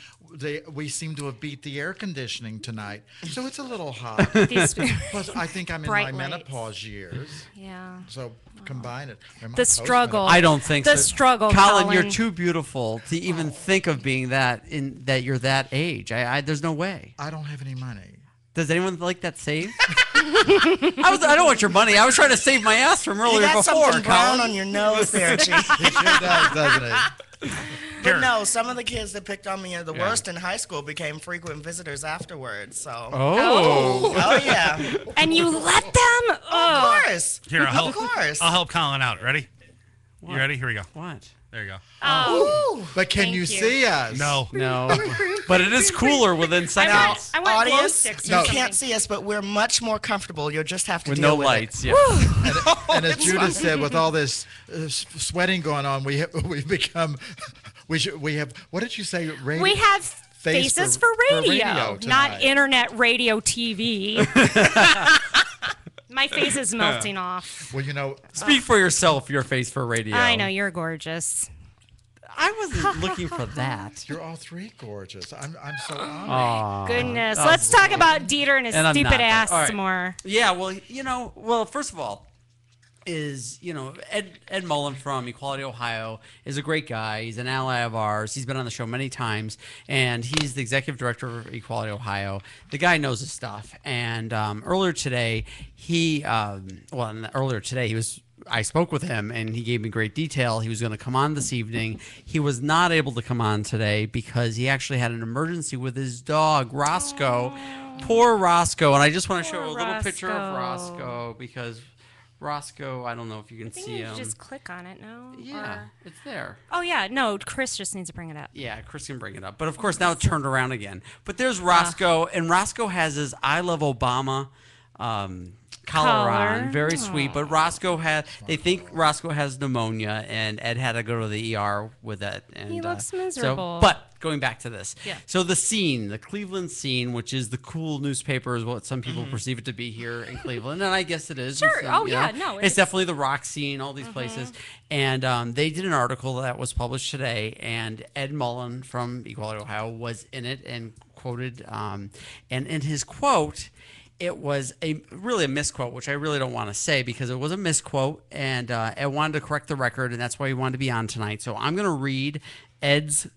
we seem to have beat the air conditioning tonight, so it's a little hot. Plus, I think I'm in my menopause years. Yeah. So combine it. The struggle. I don't think the so. struggle, Colin, you're too beautiful to even think of being that you're that age. There's no way. I don't have any money. Does anyone like that save? I don't want your money. I was trying to save my ass from earlier you got before, something brown Colin. on your nose there, Chief. It sure does, doesn't it? But no, some of the kids that picked on me the worst in high school became frequent visitors afterwards. So. Oh yeah. And you let them? Of course. Here, of course. I'll help Colin out. Ready? You ready? Here we go. What? There you go. Oh. But can you see us? No. But it is cooler within seconds. I want glow Audience, sticks. you can't see us, but we're much more comfortable. You'll just have to With deal no with lights, it. yeah. And as Judith said, with all this sweating going on, we've become. We have. What did you say? Radio? We have faces for radio not internet radio TV. My face is melting off. Well, you know. Speak for yourself, your face for radio. I know, you're gorgeous. I wasn't looking for that. You're all three gorgeous. I'm so honored. Aww. Goodness. Let's talk about Dieter and his And I'm stupid not ass that. All right. some more. Yeah, well, first of all, Ed Mullen from Equality Ohio is a great guy. He's an ally of ours. He's been on the show many times, and he's the executive director of Equality Ohio. The guy knows his stuff. And earlier today, I spoke with him, and he gave me great detail. He was going to come on this evening. He was not able to come on today because he actually had an emergency with his dog, Roscoe. Poor Roscoe. And I just want to show a little picture of Roscoe because Roscoe, I don't know if you can see him. You just click on it, no? Yeah, it's there. Oh, yeah. No, Chris just needs to bring it up. Yeah, Chris can bring it up. But, of course, now it's turned around again. But there's Roscoe, and Roscoe has his I Love Obama collar on. Very sweet. But they think Roscoe has pneumonia, and Ed had to go to the ER with it. And, he looks miserable. But going back to this. Yeah. So the Cleveland Scene, which is the cool newspaper, is what some people perceive it to be here in Cleveland, and I guess it is. Sure. It's definitely the rock scene, all these places. And they did an article that was published today, and Ed Mullen from Equality Ohio was in it and quoted. And in his quote, it was really a misquote, which I really don't want to say because it was a misquote, and Ed wanted to correct the record, and that's why he wanted to be on tonight. So I'm going to read Ed's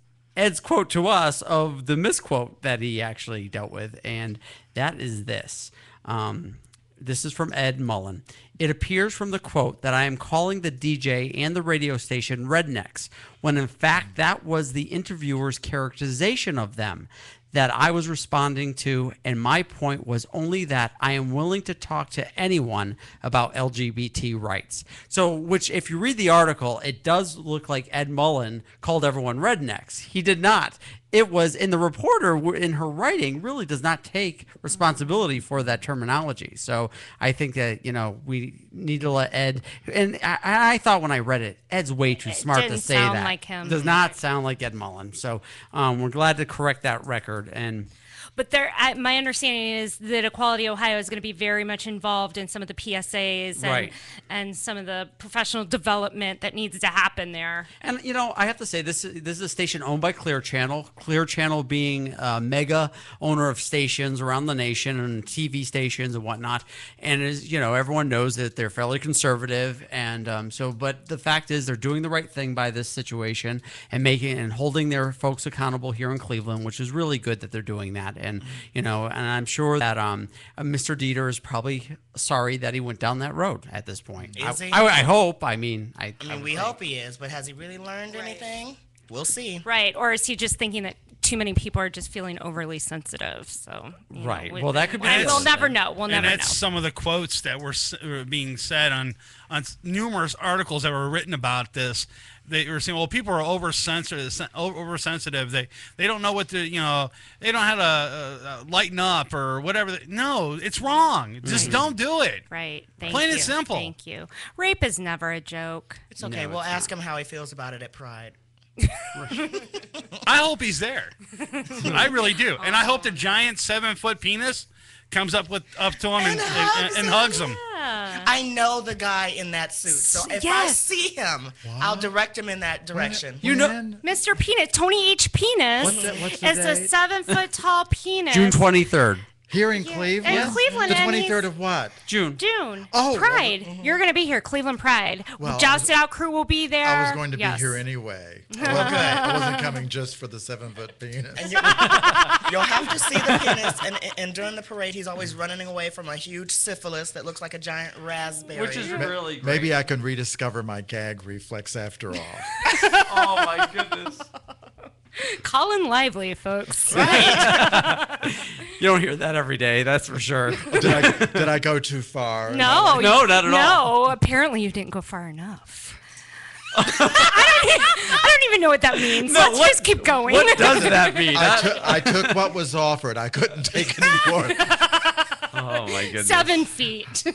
quote to us of the misquote that he actually dealt with, and that is this. This is from Ed Mullen. It appears from the quote that I am calling the DJ and the radio station rednecks, when in fact that was the interviewer's characterization of them that I was responding to, and my point was only that I am willing to talk to anyone about LGBT rights. So, which if you read the article, it does look like Ed Mullen called everyone rednecks. He did not. It was, in the reporter, in her writing, really does not take responsibility for that terminology. So I think that, we need to let Ed, and I thought when I read it, Ed's way too smart to say that. Didn't sound like him. Does not sound like Ed Mullen. So we're glad to correct that record. But my understanding is that Equality Ohio is going to be very much involved in some of the PSAs and some of the professional development that needs to happen there. And, I have to say, this is a station owned by Clear Channel. Clear Channel being a mega owner of stations around the nation and TV stations and whatnot. And, everyone knows that they're fairly conservative. And but the fact is they're doing the right thing by this situation and holding their folks accountable here in Cleveland, which is really good that they're doing that. And I'm sure that Mr. Dieter is probably sorry that he went down that road at this point. Is he? I hope. We hope he is, but has he really learned anything? We'll see. Right, or is he just thinking that too many people are just feeling overly sensitive? So well, that could be. We'll never know. We'll never know. And that's some of the quotes that were being said on numerous articles that were written about this. They were saying, well, people are oversensitive. They don't know what to, they don't know how to lighten up or whatever. No, it's wrong. Just don't do it. Right. Plain and simple. Thank you. Rape is never a joke. It's okay. We'll ask him how he feels about it at Pride. I hope he's there. I really do. And I hope the giant 7-foot penis comes up to him and hugs him. I know the guy in that suit, so if I see him, I'll direct him in that direction. You know, Mr. Penis, Tony H. Penis, What's the is a date? 7-foot-tall penis. June 23rd. Here in Cleveland? In Cleveland. The and 23rd of what? June. Oh. Pride. You're going to be here, Cleveland Pride. Well, Joust It Out crew will be there. I was going to be Yes. here anyway. I wasn't coming just for the 7-foot penis. And you'll have to see the penis, and during the parade, he's always running away from a huge syphilis that looks like a giant raspberry. Which is really great. Maybe I can rediscover my gag reflex after all. Oh, my goodness. Colin Lively, folks. Right. You don't hear that every day, that's for sure. Did I go too far? No, not at all. No, apparently you didn't go far enough. I don't even know what that means. No, Let's what- just keep going. what does that mean? I took what was offered. I couldn't take any more. Oh, my goodness. 7 feet.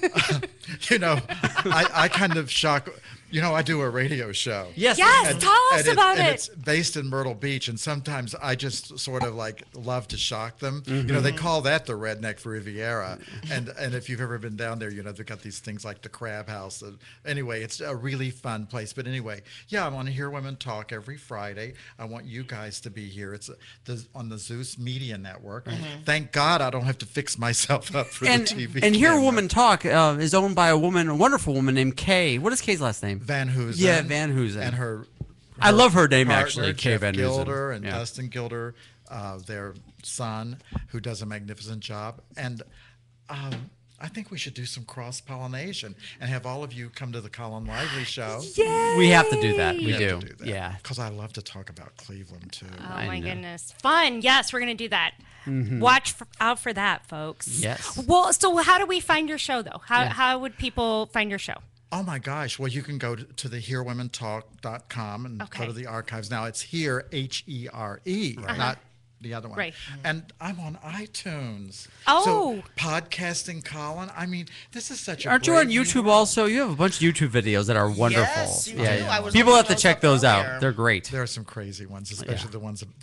You know, I kind of shock. You know, I do a radio show. Yes, tell us about it. It's based in Myrtle Beach, and sometimes I just sort of like love to shock them. You know, they call that the Redneck Riviera, and if you've ever been down there, you know they've got these things like the Crab House. Anyway, it's a really fun place. But anyway, yeah, I want to hear women talk every Friday. I want you guys to be here. It's on the Zeus Media Network. Thank God I don't have to fix myself up for the TV. And Hear a camera. Woman Talk is owned by a wonderful woman named Kay. What is Kay's last name? Van Hoosen. Yeah, Van Hoosen. And her I love her name, partner, actually, Kay Jeff Van Hoosen. Gilder and Yeah. Dustin Gilder, their son, who does a magnificent job. And I think we should do some cross-pollination and have all of you come to the Colin Lively show. Yay! We have to do that. We have do. to do that. Yeah. Because I love to talk about Cleveland, too. Oh, my goodness. Fun. Yes, we're going to do that. Watch out for that, folks. Yes. Well, so how do we find your show, though? How would people find your show? Oh my gosh. Well, you can go to the hearwomentalk.com and go to the archives. Now it's here, H-E-R-E, not the other one. Right. And I'm on iTunes. Oh. So podcasting Colin, I mean, this is such a Aren't you on great YouTube also? You have a bunch of YouTube videos that are wonderful. Yes, you do. I was People looking have to those check up those earlier. out. They're great. There are some crazy ones, especially the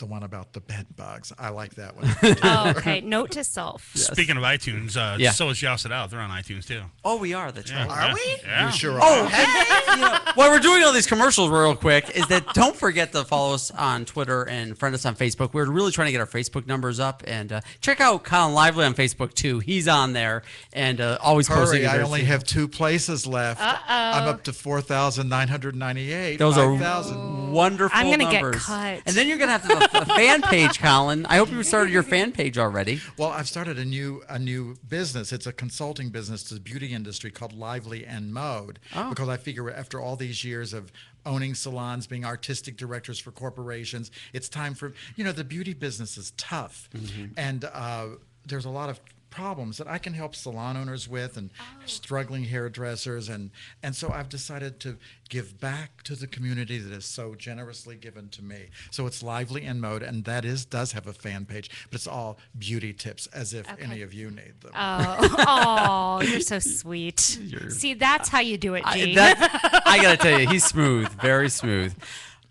one about the bed bugs. I like that one. Oh, okay. Note to self. Speaking of iTunes, so is Joust It Out. They're on iTunes too. Oh, we are. That's right. Are we? Yeah. You sure Oh, are. while we're doing all these commercials real quick, is that don't forget to follow us on Twitter and friend us on Facebook. We're really trying to get our Facebook numbers up, and check out Colin Lively on Facebook too. He's on there and always posting. Hurry, I only have 2 places left. I'm up to 4,998. Those 5,000. are wonderful I'm gonna get numbers. cut. And then you're gonna have to have a fan page, Colin. I hope you started your fan page already. Well, I've started a new business. It's a consulting business to the beauty industry called Lively and Mode. Because I figure after all these years of owning salons, being artistic directors for corporations, it's time for, the beauty business is tough. And there's a lot of problems that I can help salon owners with and struggling hairdressers. And so I've decided to give back to the community that is so generously given to me. So it's Lively and Mode, and that does have a fan page, but it's all beauty tips, as if any of you need them. Oh, you're so sweet. See, that's how you do it, G. I gotta tell you, he's smooth, very smooth.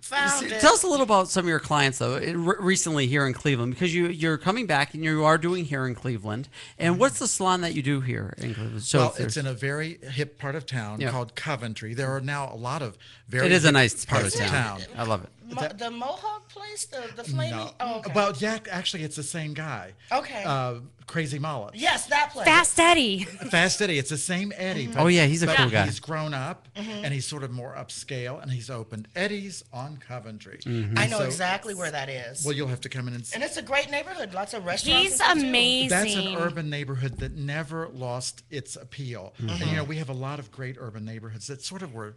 Found it. Tell us a little about some of your clients, though, recently here in Cleveland, because you're coming back and you are doing hair in Cleveland. And what's the salon that you do here in Cleveland? So well, it's in a very hip part of town called Coventry. There are now a lot of very It is a hip nice part of parts town. I love it. The Mohawk place, the flaming. No. Oh, okay. Well, yeah, actually, it's the same guy. Okay. Crazy Mullet. Yes, that place. Fast Eddie. Fast Eddie. It's the same Eddie. Oh, yeah, he's a but cool guy. He's grown up, and he's sort of more upscale, and he's opened Eddie's on Coventry. I know exactly where that is. Well, you'll have to come in and see. And it's a great neighborhood. Lots of restaurants. He's and stuff, too. amazing. That's an urban neighborhood that never lost its appeal. And, we have a lot of great urban neighborhoods that sort of were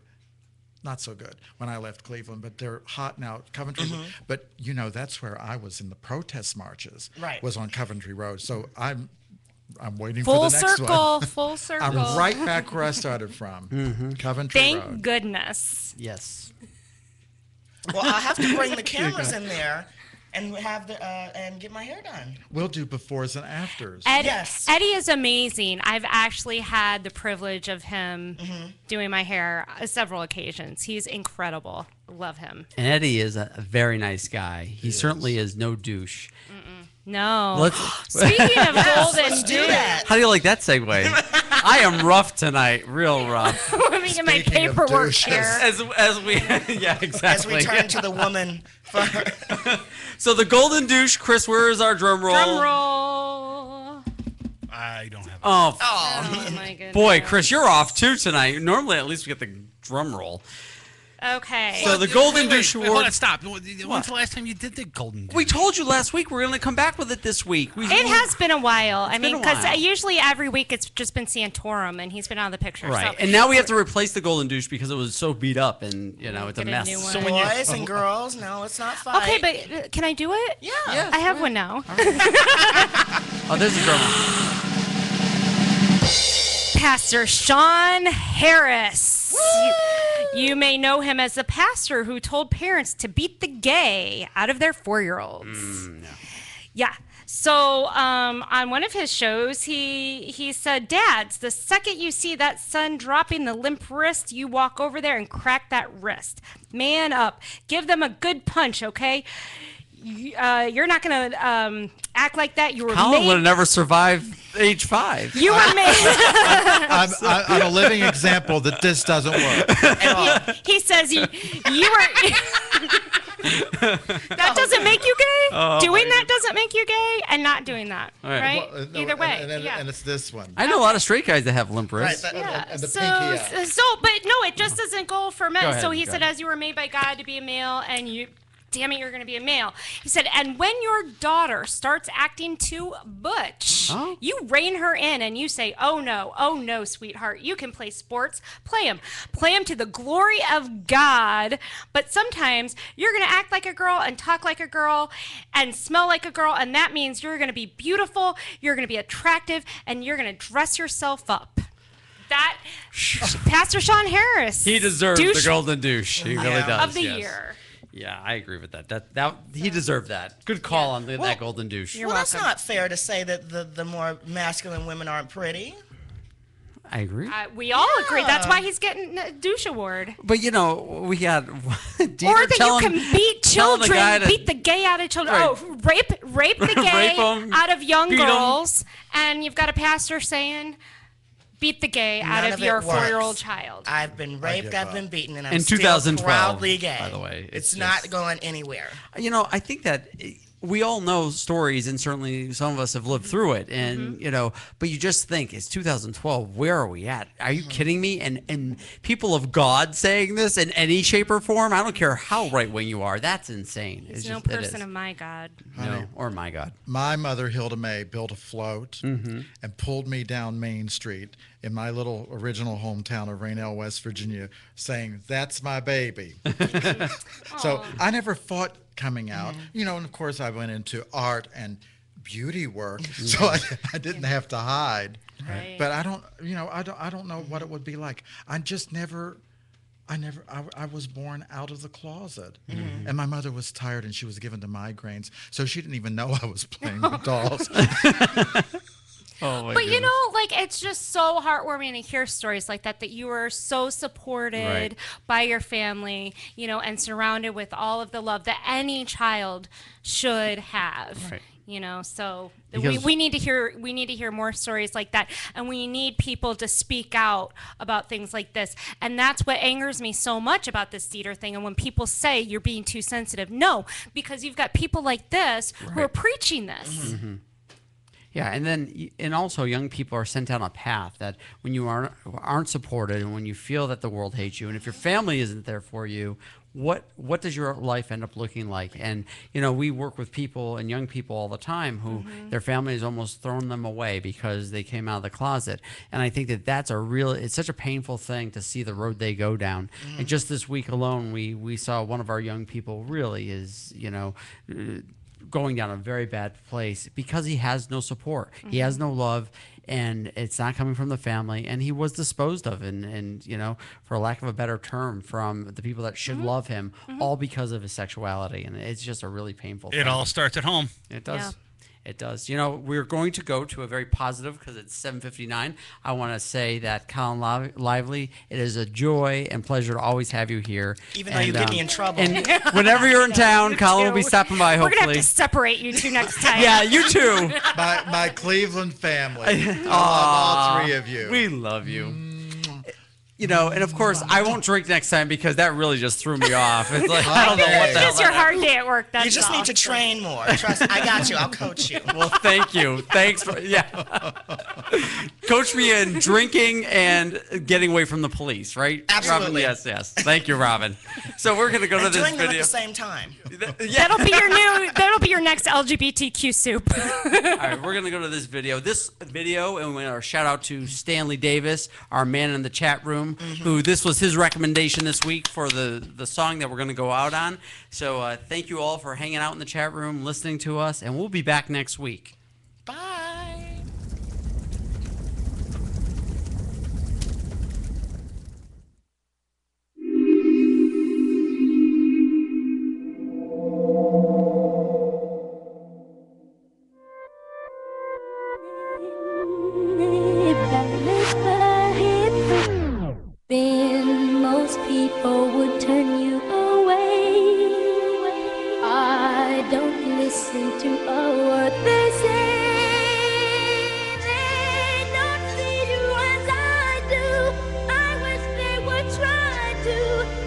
not so good when I left Cleveland, but they're hot now. Coventry, but that's where I was in the protest marches. Right. Was on Coventry Road. So I'm waiting Full for the next circle, one. full circle. I'm right back where I started from. Coventry Thank Road. goodness. Yes. Well, I'll have to bring the cameras in there and have and get my hair done. We'll do befores and afters. Yes. Eddie is amazing. I've actually had the privilege of him doing my hair several occasions. He's incredible. Love him. And Eddie is a very nice guy. He certainly is no douche. No. Speaking of golden douche. How do you like that segue? I am rough tonight, real rough. Let me get my paperwork here. As we, yeah, exactly. As we turn to the woman. So the golden douche, Chris, where is our drum roll? Drum roll. I don't have it. Oh my goodness. Boy, Chris, you're off too tonight. Normally, at least we get the drum roll. Okay. So the Golden Douche Award. Hold on, stop. When's the last time you did the Golden Douche? We told you last week we're going to come back with it this week. It has been a while. I mean, because while. usually every week it's just been Santorum, and he's been out of the picture. Right. So. And now we have to replace the Golden Douche because it was so beat up and, it's a mess. So boys and girls, no, let's not fight. Okay, but can I do it? Yeah. I have one now. Oh, there's a drum roll. Pastor Sean Harris. You may know him as the pastor who told parents to beat the gay out of their 4-year-olds. No. Yeah. So on one of his shows, he said, "Dads, the second you see that son dropping the limp wrist, you walk over there and crack that wrist. Man up. Give them a good punch, okay? You're not going to act like that. You were Colin would have never survived age 5. You were made. I'm a living example that this doesn't work. He says you were. That doesn't make you gay. Doing that doesn't make you gay, and not doing that, right? Well, no, Either way, and it's this one. I know a lot of straight guys that have limp wrists. Right, and the so, pinky out. but no, it just doesn't go for men. Go ahead, so he go said, ahead. as you were made by God to be a male, and you. Damn it, you're going to be a male. He said, and when your daughter starts acting too butch, you rein her in and you say, oh no, sweetheart, you can play sports, play them to the glory of God. But sometimes you're going to act like a girl and talk like a girl and smell like a girl, and that means you're going to be beautiful, you're going to be attractive, and you're going to dress yourself up. That, Pastor Sean Harris. He deserves the Golden Douche. He really does. Of the yes. year. Yeah, I agree with that. That he deserved that. Good call on that Golden Douche. Well, that's not fair to say that the more masculine women aren't pretty. I agree. We all agree. That's why he's getting a douche award. But we had or that you can beat children, beat the gay out of children. Right. Oh, rape the gay out of young girls, and you've got a pastor saying, beat the gay out of your 4-year-old child. I've been raped, I've been beaten, and I'm In still 2012, proudly gay. by the way. It's not going anywhere. I think that we all know stories, and certainly some of us have lived through it, and but you just think, it's 2012, where are we at? Are you kidding me? And people of God saying this in any shape or form, I don't care how right-wing you are, that's insane. He's no person of my God. No, or my God. My mother, Hilda May, built a float and pulled me down Main Street in my little original hometown of Raynell, West Virginia, saying, "That's my baby." So I never fought coming out, and of course I went into art and beauty work, so I didn't have to hide. Right. But I don't know what it would be like. I was born out of the closet, and my mother was tired and she was given to migraines, so she didn't even know I was playing with dolls. But it's just so heartwarming to hear stories like that you were so supported by your family, and surrounded with all of the love that any child should have. Right. So we need to hear more stories like that, and we need people to speak out about things like this. And that's what angers me so much about this Dieter thing. And when people say you're being too sensitive, no, because you've got people like this who are preaching this. Yeah, and also young people are sent down a path that when you aren't supported, and when you feel that the world hates you, and if your family isn't there for you, what does your life end up looking like? And we work with people and young people all the time who their family has almost thrown them away because they came out of the closet. And I think that it's such a painful thing to see the road they go down. And just this week alone, we saw one of our young people really is going down a very bad place because he has no support. He has no love, and it's not coming from the family, and he was disposed of and for lack of a better term, from the people that should love him, all because of his sexuality. And it's just a really painful thing. It all starts at home. It does. It does. You know, we're going to go to a very positive because it's 7:59. I want to say that Colin Lively, it is a joy and pleasure to always have you here. Even though you get me in trouble. And whenever you're in town, Colin will be stopping by, hopefully. We're going to have to separate you two next time. Yeah, you too. My Cleveland family. I love all three of you. We love you. You know, and of course, I won't drink next time because that really just threw me off. It's like, I don't know what the hell. It's your hard day at work. That's you just need to train more. Trust me, I got you. I'll coach you. Well, thank you. Thanks for, Coach me in drinking and getting away from the police, right? Absolutely. Robyn, yes. Thank you, Robyn. So we're going to go to this doing them video. at the same time. That'll be your next LGBTQ soup. All right, we're going to go to this video. And we want to shout out to Stanley Davis, our man in the chat room, who this was his recommendation this week for the song that we're going to go out on. So thank you all for hanging out in the chat room, listening to us, and we'll be back next week. Bye. Most people would turn you away. I don't listen to a word they say. They don't see you as I do. I wish they would try to.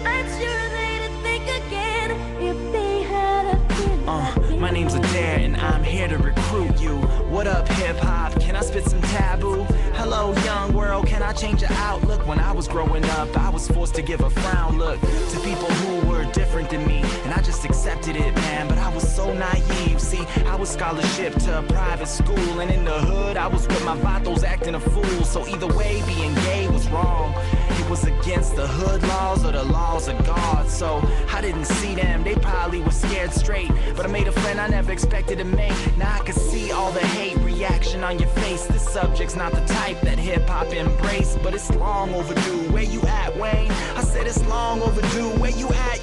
I'm sure they'd think again if they had a pin. My name's Adair and I'm here to recruit you. What up, hip hop? Can I spit some taboo? Hello, young world, can I change your outlook? When I was growing up, I was forced to give a frown look to people who were different than me, and I just accepted it, man, but I was so naive. See, I was scholarship to a private school, and in the hood, I was with my vatos acting a fool. So either way, being gay was wrong. It was against the hood laws or the laws of God. So I didn't see them, they probably were scared straight. But I made a friend I never expected to make. Now I can see all the hate reaction on your face. This subject's not the type that hip-hop embrace, but it's long overdue. Where you at, Wayne? I said it's long overdue. Where you at,